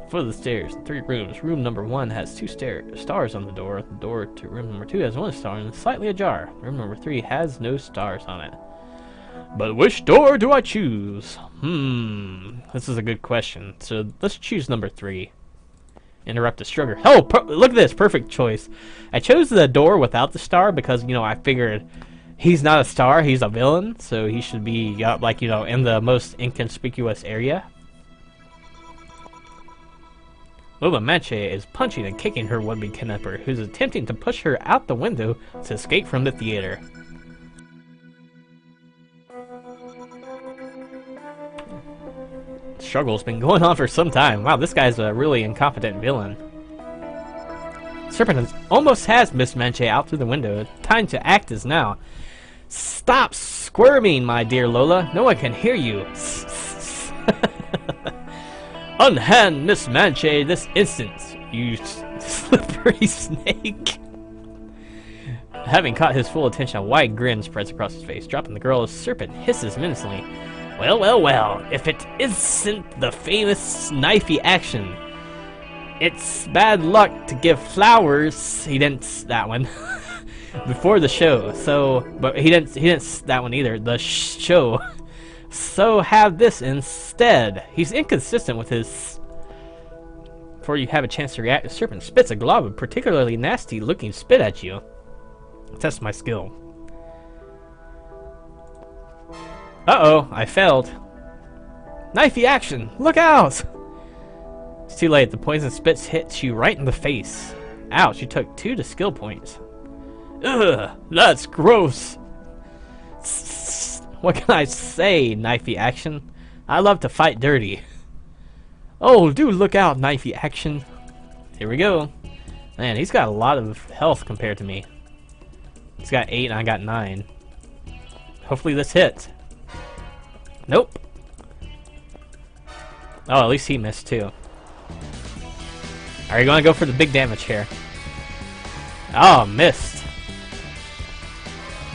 Foot of the stairs, 3 rooms. Room number 1 has 2 stars on the door. The door to room number 2 has 1 star and is slightly ajar. Room number 3 has no stars on it. But which door do I choose? This is a good question. So let's choose number 3. Interrupt a struggle. Oh, look at this. Perfect choice. I chose the door without the star because, I figured he's not a star. He's a villain. So he should be, in the most inconspicuous area. Lola Manche is punching and kicking her would-be kidnapper, who's attempting to push her out the window to escape from the theater. Struggle's been going on for some time. Wow, this guy's a really incompetent villain. Serpent almost has Miss Manche out through the window. Time to act is now. Stop squirming, my dear Lola. No one can hear you. Unhand Miss Manche this instant, you slippery snake. Having caught his full attention, a wide grin spreads across his face. Dropping the girl, the serpent hisses menacingly. Well, if it isn't the famous knifey action. It's bad luck to give flowers. He didn't that one before the show. But he didn't that one either. The show. So have this instead. He's inconsistent with his. Before you have a chance to react, the serpent spits a glob of particularly nasty-looking spit at you. Test my skill. Uh-oh, I failed. Knifey action! Look out! It's too late. The poison spits hits you right in the face. Ouch, you took 2 to skill points. Ugh, that's gross. What can I say, knifey action? I love to fight dirty. Oh, do look out, knifey action. Here we go. Man, he's got a lot of health compared to me. He's got 8 and I got 9. Hopefully this hits. Nope. Oh, at least he missed too. Are you gonna go for the big damage here? Oh, missed.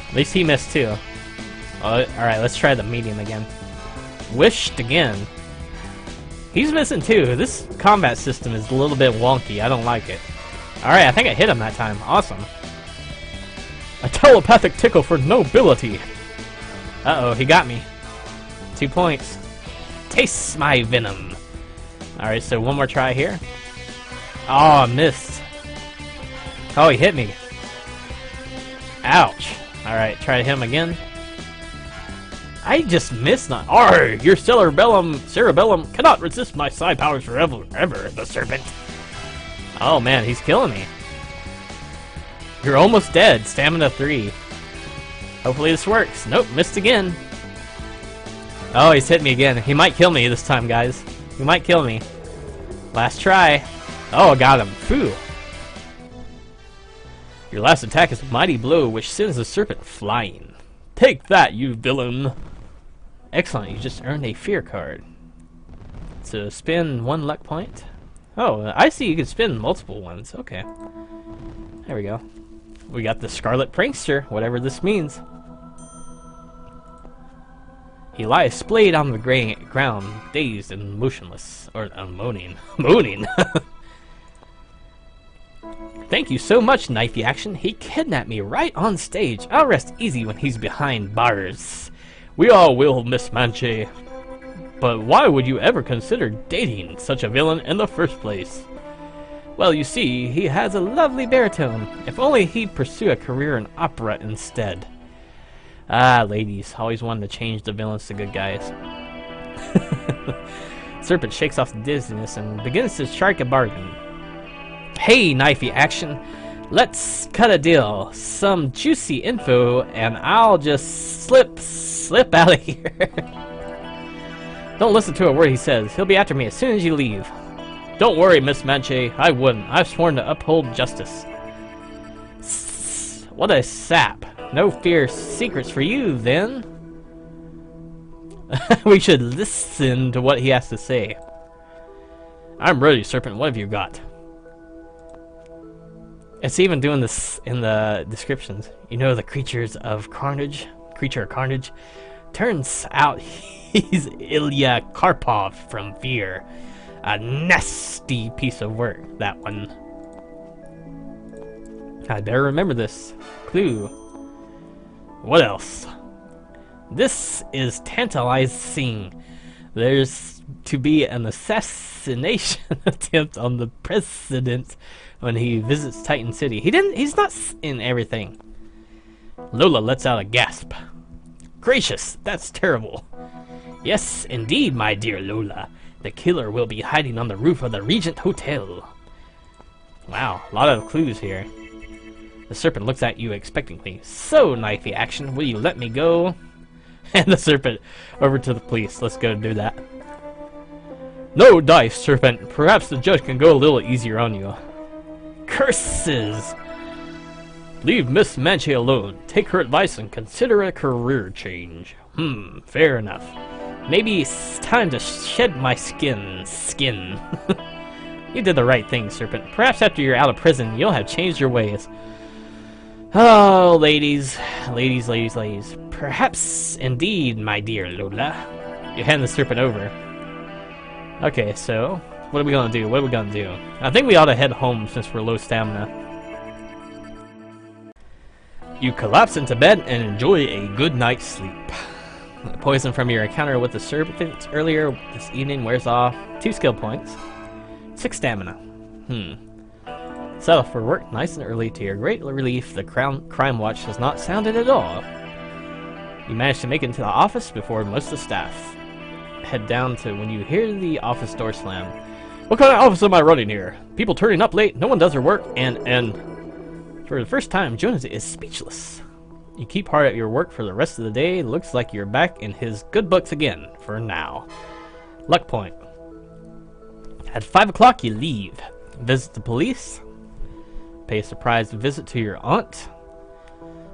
At least he missed too. Alright, let's try the medium again. Wished again. He's missing too. This combat system is a little bit wonky. I don't like it. Alright, I think I hit him that time. Awesome. A telepathic tickle for nobility. Uh-oh, he got me. 2 points. Taste my venom. Alright, so one more try here. Oh, I missed. Oh, he hit me. Ouch. Alright, try to hit him again. I just missed not. Arr! Your cerebellum cannot resist my psi powers forever, the serpent. Oh man, he's killing me. You're almost dead. Stamina 3. Hopefully this works. Nope, missed again. Oh, he's hit me again. He might kill me this time, guys. He might kill me. Last try. Oh, I got him. Phew. Your last attack is a mighty blow, which sends the serpent flying. Take that, you villain. Excellent. You just earned a fear card. So spin 1 luck point. Oh, I see you can spin multiple ones. Okay. There we go. We got the Scarlet Prankster, whatever this means. He lies splayed on the gray ground, dazed and motionless. Or moaning. Moaning! Thank you so much, Knifey Action. He kidnapped me right on stage. I'll rest easy when he's behind bars. We all will, Miss Manche. But why would you ever consider dating such a villain in the first place? Well, you see, he has a lovely baritone. If only he'd pursue a career in opera instead. Ah, ladies, always wanted to change the villains to good guys. Serpent shakes off the dizziness and begins to strike a bargain. Hey, Knifey Action, let's cut a deal. Some juicy info, and I'll just slip out of here. Don't listen to a word he says. He'll be after me as soon as you leave. Don't worry, Miss Manche. I wouldn't. I've sworn to uphold justice. What a sap. No fierce secrets for you, then. We should listen to what he has to say. I'm ready, Serpent. What have you got? It's even doing this in the descriptions. You know, the creature of carnage. Turns out he's Ilya Karpov from Fear. A nasty piece of work, that one. I better remember this. Clue. What else? This is tantalizing. There's to be an assassination attempt on the president when he visits Titan City. He's not in everything. Lola lets out a gasp. Gracious, that's terrible. Yes, indeed, my dear Lola. The killer will be hiding on the roof of the Regent Hotel. Wow, a lot of clues here. The serpent looks at you expectantly. So, Knifey Action, will you let me go? And the serpent over to the police. Let's go do that. No dice, Serpent. Perhaps the judge can go a little easier on you. Curses! Leave Miss Manche alone. Take her advice and consider a career change. Fair enough. Maybe it's time to shed my skin. You did the right thing, Serpent. Perhaps after you're out of prison, you'll have changed your ways. Oh, ladies. Perhaps indeed, my dear Lola. You hand the serpent over. Okay, so what are we gonna do? I think we ought to head home since we're low stamina. You collapse into bed and enjoy a good night's sleep. The poison from your encounter with the serpent earlier this evening wears off. 2 skill points. 6 stamina. Set off for work nice and early. To your great relief, the crime watch has not sounded at all. You manage to make it into the office before most of the staff. Head down to when you hear the office door slam. What kind of office am I running here? People turning up late, no one does their work, and for the first time, Jonas is speechless. You keep hard at your work for the rest of the day. Looks like you're back in his good books again, for now. Luck point. At 5 o'clock, you leave. Visit the police. Pay a surprise visit to your aunt.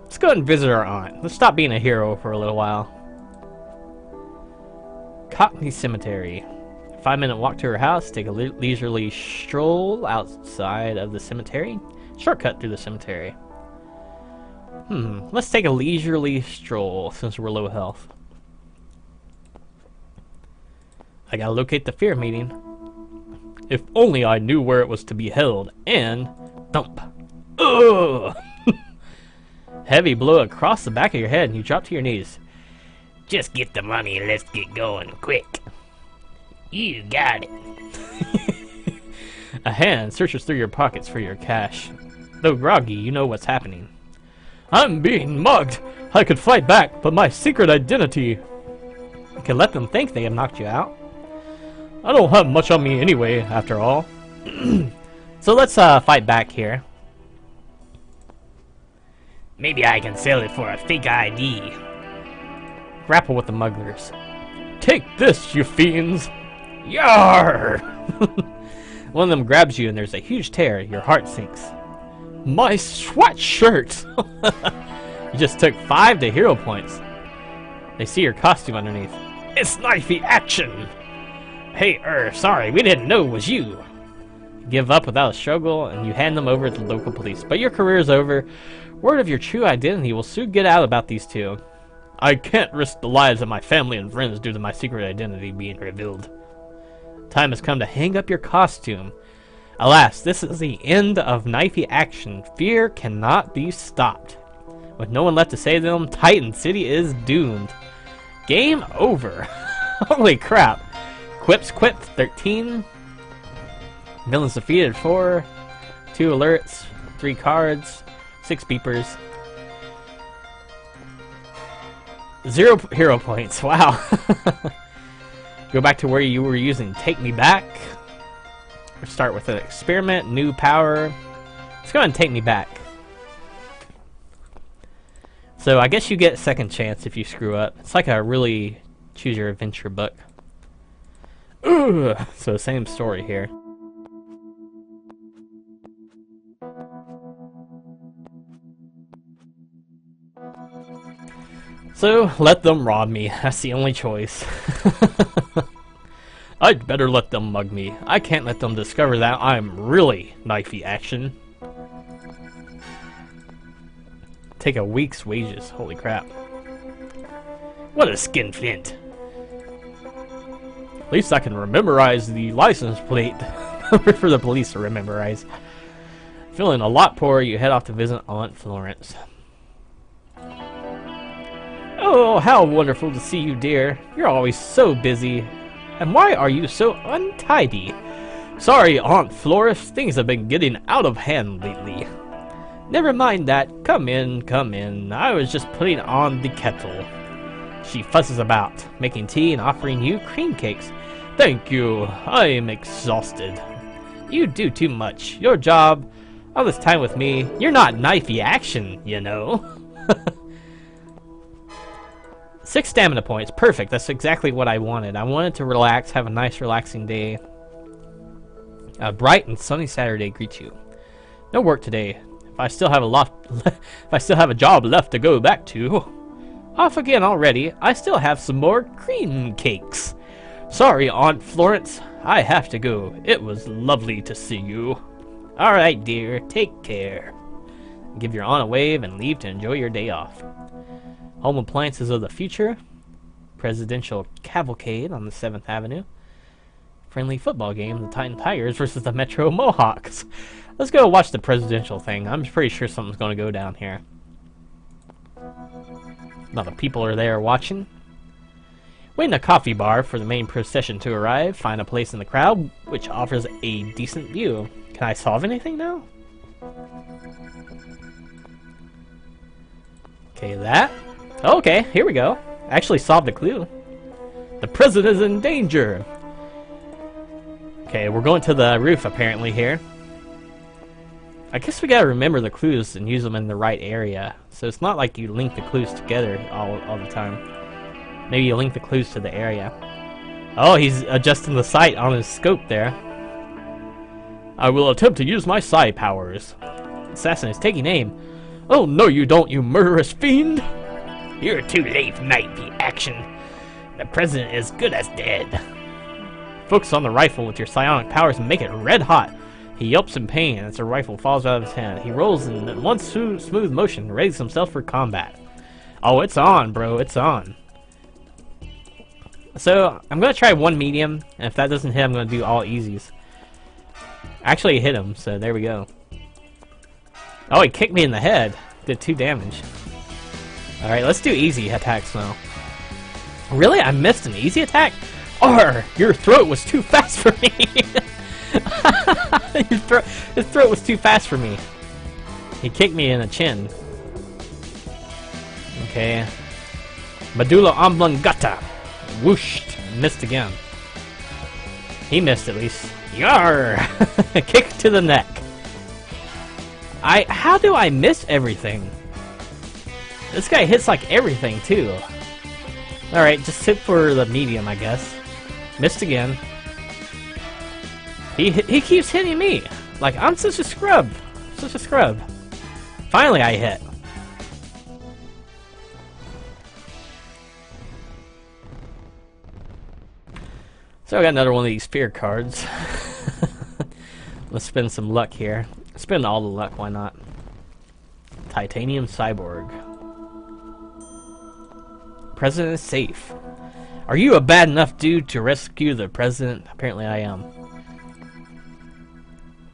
Let's go ahead and visit our aunt. Let's stop being a hero for a little while. Cockney Cemetery. 5-minute walk to her house. Take a leisurely stroll outside of the cemetery. Shortcut through the cemetery. Let's take a leisurely stroll since we're low health. I gotta locate the fear meeting. If only I knew where it was to be held. And thump. Ugh! Heavy blow across the back of your head and you drop to your knees. Just get the money and let's get going quick. You got it. A hand searches through your pockets for your cash. Though groggy, you know what's happening. I'm being mugged. I could fight back, but my secret identity. You can let them think they have knocked you out. I don't have much on me anyway, after all. So let's fight back here. Maybe I can sell it for a fake ID. Grapple with the mugglers. Take this, you fiends! Yar! One of them grabs you and there's a huge tear. Your heart sinks. My sweatshirt! You just took 5 to hero points. They see your costume underneath. It's knifey action! Hey, sorry, we didn't know it was you. You give up without a struggle and you hand them over to the local police. But your career is over. Word of your true identity will soon get out about these two. I can't risk the lives of my family and friends due to my secret identity being revealed. Time has come to hang up your costume. Alas, this is the end of knifey action. Fear cannot be stopped. With no one left to save them, Titan City is doomed. Game over. Holy crap. Quips quip 13. Villains defeated 4. 2 alerts. 3 cards. 6 beepers. 0 hero points. Wow. Go back to where you were using Take Me Back. Or start with an experiment. New power. Let's go ahead and Take Me Back. So I guess you get second chance if you screw up. It's like a really choose your adventure book. Ugh. So same story here. So let them rob me. That's the only choice. I'd better let them mug me. I can't let them discover that I'm really knifey action. Take a week's wages. Holy crap. What a skinflint. At least I can memorize the license plate for the police to memorize. Feeling a lot poorer, you head off to visit Aunt Florence. Oh, how wonderful to see you, dear. You're always so busy. And why are you so untidy? Sorry, Aunt Florence, things have been getting out of hand lately. Never mind that. Come in, come in. I was just putting on the kettle. She fusses about, making tea and offering you cream cakes. Thank you. I am exhausted. You do too much. Your job, all this time with me, you're not knifey action, you know. 6 stamina points. Perfect. That's exactly what I wanted. I wanted to relax, have a nice relaxing day. A bright and sunny Saturday greets you. No work today. If I still have a job left to go back to. Off again already. I still have some more cream cakes. Sorry, Aunt Florence. I have to go. It was lovely to see you. Alright, dear. Take care. Give your aunt a wave and leave to enjoy your day off. Home appliances of the future. Presidential cavalcade on the 7th Avenue. Friendly football game, the Titan Tigers versus the Metro Mohawks. Let's go watch the presidential thing. I'm pretty sure something's going to go down here. A lot of people are there watching. Wait in a coffee bar for the main procession to arrive. Find a place in the crowd which offers a decent view. Can I solve anything now? Okay, that. Okay, here we go. Actually solved a clue. The president is in danger. Okay, we're going to the roof apparently here. I guess we gotta remember the clues and use them in the right area. So it's not like you link the clues together all the time. Maybe you link the clues to the area. Oh, he's adjusting the sight on his scope there. I will attempt to use my psi powers. Assassin is taking aim. Oh, no you don't, you murderous fiend! You're too late, knifey action. The president is good as dead. Focus on the rifle with your psionic powers and make it red hot. He yelps in pain as the rifle falls out of his hand. He rolls in one smooth motion and raises himself for combat. Oh, it's on, bro. It's on. So, I'm going to try one medium, and if that doesn't hit, I'm going to do all easies. Actually, it hit him, so there we go. Oh, he kicked me in the head. Did 2 damage. Alright, let's do easy attacks now. Really? I missed an easy attack? Arr! Your throat was too fast for me! His throat was too fast for me. He kicked me in the chin. Okay. Medulla oblongata. Whooshed. Missed again. He missed at least. Yarr! Kick to the neck. How do I miss everything? This guy hits like everything too. Alright, just sit for the medium, I guess. Missed again. He keeps hitting me! Like, I'm such a scrub! Such a scrub. Finally I hit. So I got another one of these fear cards. Let's spend some luck here. Spend all the luck, why not? Titanium Cyborg. President is safe. Are you a bad enough dude to rescue the president? Apparently I am.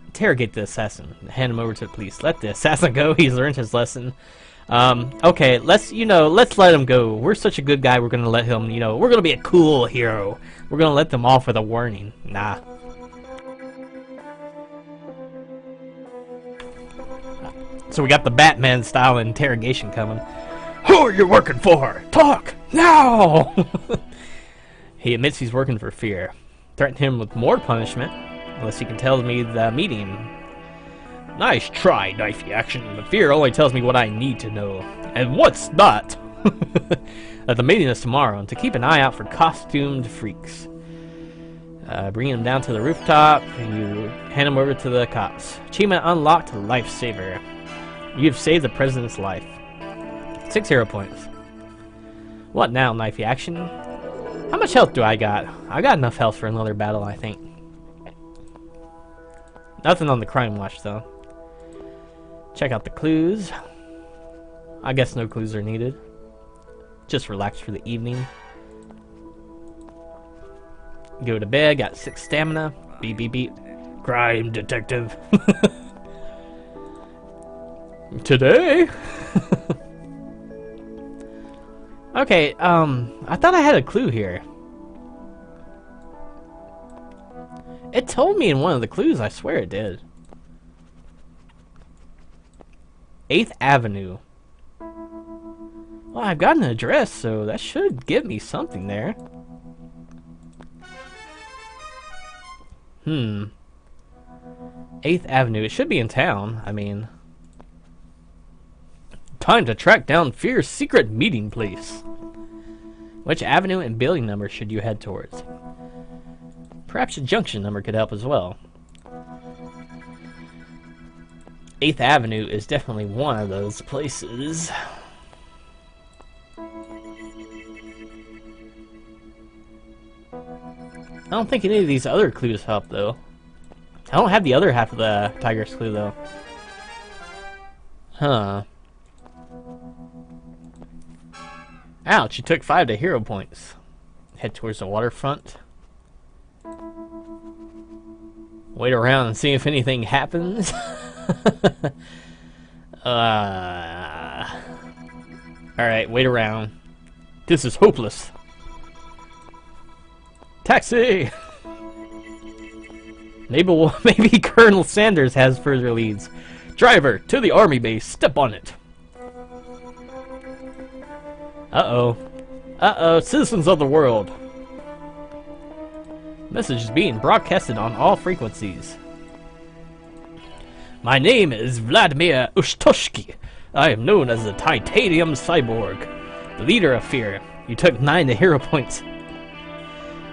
Interrogate the assassin. Hand him over to the police. Let the assassin go. He's learned his lesson. Okay, let's let him go. We're such a good guy, we're gonna let him, we're gonna be a cool hero. We're gonna let them off with a warning. Nah. So we got the Batman style interrogation coming. Who are you working for? Talk! Now! He admits he's working for Fear. Threaten him with more punishment, unless he can tell me the meeting. Nice try, knifey action, but Fear only tells me what I need to know. And what's not? That the meeting is tomorrow, and to keep an eye out for costumed freaks. Bring him down to the rooftop, and you hand him over to the cops. Achievement unlocked, Lifesaver. You've saved the president's life. 6 hero points. What now, knifey action? How much health do I got? I got enough health for another battle, I think. Nothing on the crime watch, though. Check out the clues. I guess no clues are needed. Just relax for the evening. Go to bed, got 6 stamina. Beep, beep, beep. Crime detective. Today? Okay, I thought I had a clue here. It told me in one of the clues, I swear it did. 8th Avenue. Well, I've got an address, so that should give me something there. 8th Avenue, it should be in town, I mean. Time to track down Fear's secret meeting place. Which avenue and building number should you head towards? Perhaps a junction number could help as well. 8th Avenue is definitely one of those places. I don't think any of these other clues help, though. I don't have the other half of the tiger's clue, though. Huh. Ouch, you took 5 to hero points. Head towards the waterfront. Wait around and see if anything happens. Alright, wait around. This is hopeless. Taxi! Maybe Colonel Sanders has further leads. Driver, to the army base. Step on it. Uh-oh. Uh-oh, citizens of the world. Message is being broadcasted on all frequencies. My name is Vladimir Ushtoshki. I am known as the Titanium Cyborg, the leader of Fear. You took 9 hero points.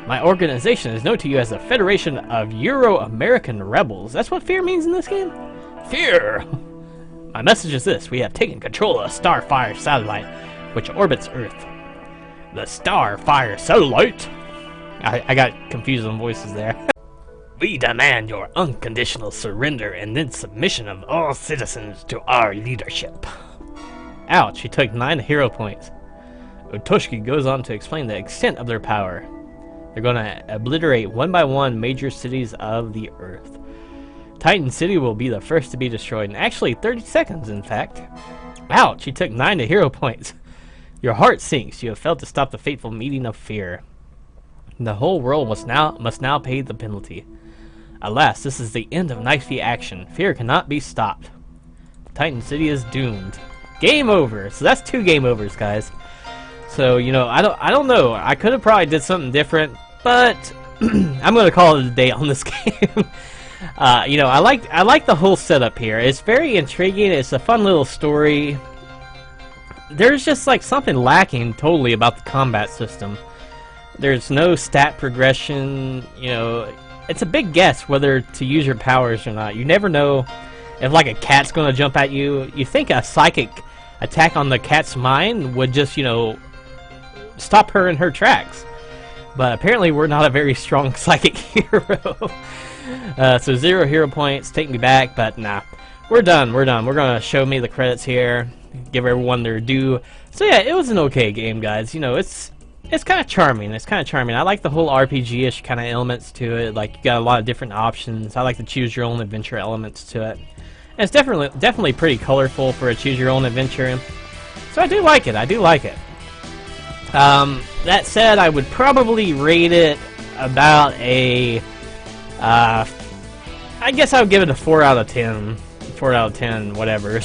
My organization is known to you as the Federation of Euro-American Rebels. That's what Fear means in this game? Fear! My message is this. We have taken control of Starfire satellite, which orbits Earth. The Starfire satellite? I got confused on voices there. We demand your unconditional surrender and then submission of all citizens to our leadership. Ouch, he took 9 hero points. Otoshki goes on to explain the extent of their power. They're going to obliterate one by one major cities of the Earth. Titan City will be the first to be destroyed in actually 30 seconds, in fact. Ouch, he took 9 hero points. Your heart sinks. You have failed to stop the fateful meeting of Fear. The whole world must now pay the penalty. Alas, this is the end of knifey action. Fear cannot be stopped. Titan City is doomed. Game over. So that's 2 game overs, guys. So, I don't know. I could have probably did something different, but I'm going to call it a day on this game. I like the whole setup here. It's very intriguing. It's a fun little story. there's just like something lacking totally about the combat system. There's no stat progression, you know, it's a big guess whether to use your powers or not. You never know if like a cat's gonna jump at you. You think a psychic attack on the cat's mind would just, you know, stop her in her tracks. But apparently we're not a very strong psychic hero. So 0 hero points, take me back, but nah. We're done. We're gonna show me the credits here, give everyone their due. So yeah, it was an okay game, guys. You know, it's kind of charming. It's kind of charming. I like the whole RPG-ish kind of elements to it. Like, you got a lot of different options. I like the choose-your-own adventure elements to it. And it's definitely pretty colorful for a choose-your-own adventure. So I do like it. I do like it. That said, I would probably rate it about a... I guess I would give it a 4 out of 10. 4 out of 10, whatever.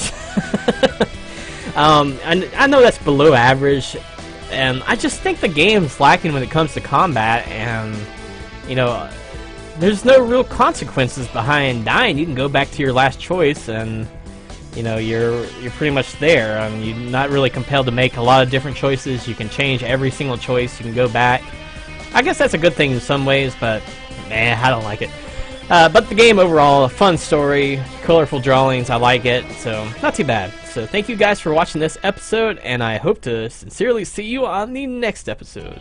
I know that's below average, and I just think the game's lacking when it comes to combat, and, you know, there's no real consequences behind dying. You can go back to your last choice, and, you know, you're pretty much there. You're not really compelled to make a lot of different choices. You can change every single choice. You can go back. I guess that's a good thing in some ways, but, man, I don't like it. But the game overall, a fun story, colorful drawings, I like it, so not too bad. So thank you guys for watching this episode, and I hope to sincerely see you on the next episode.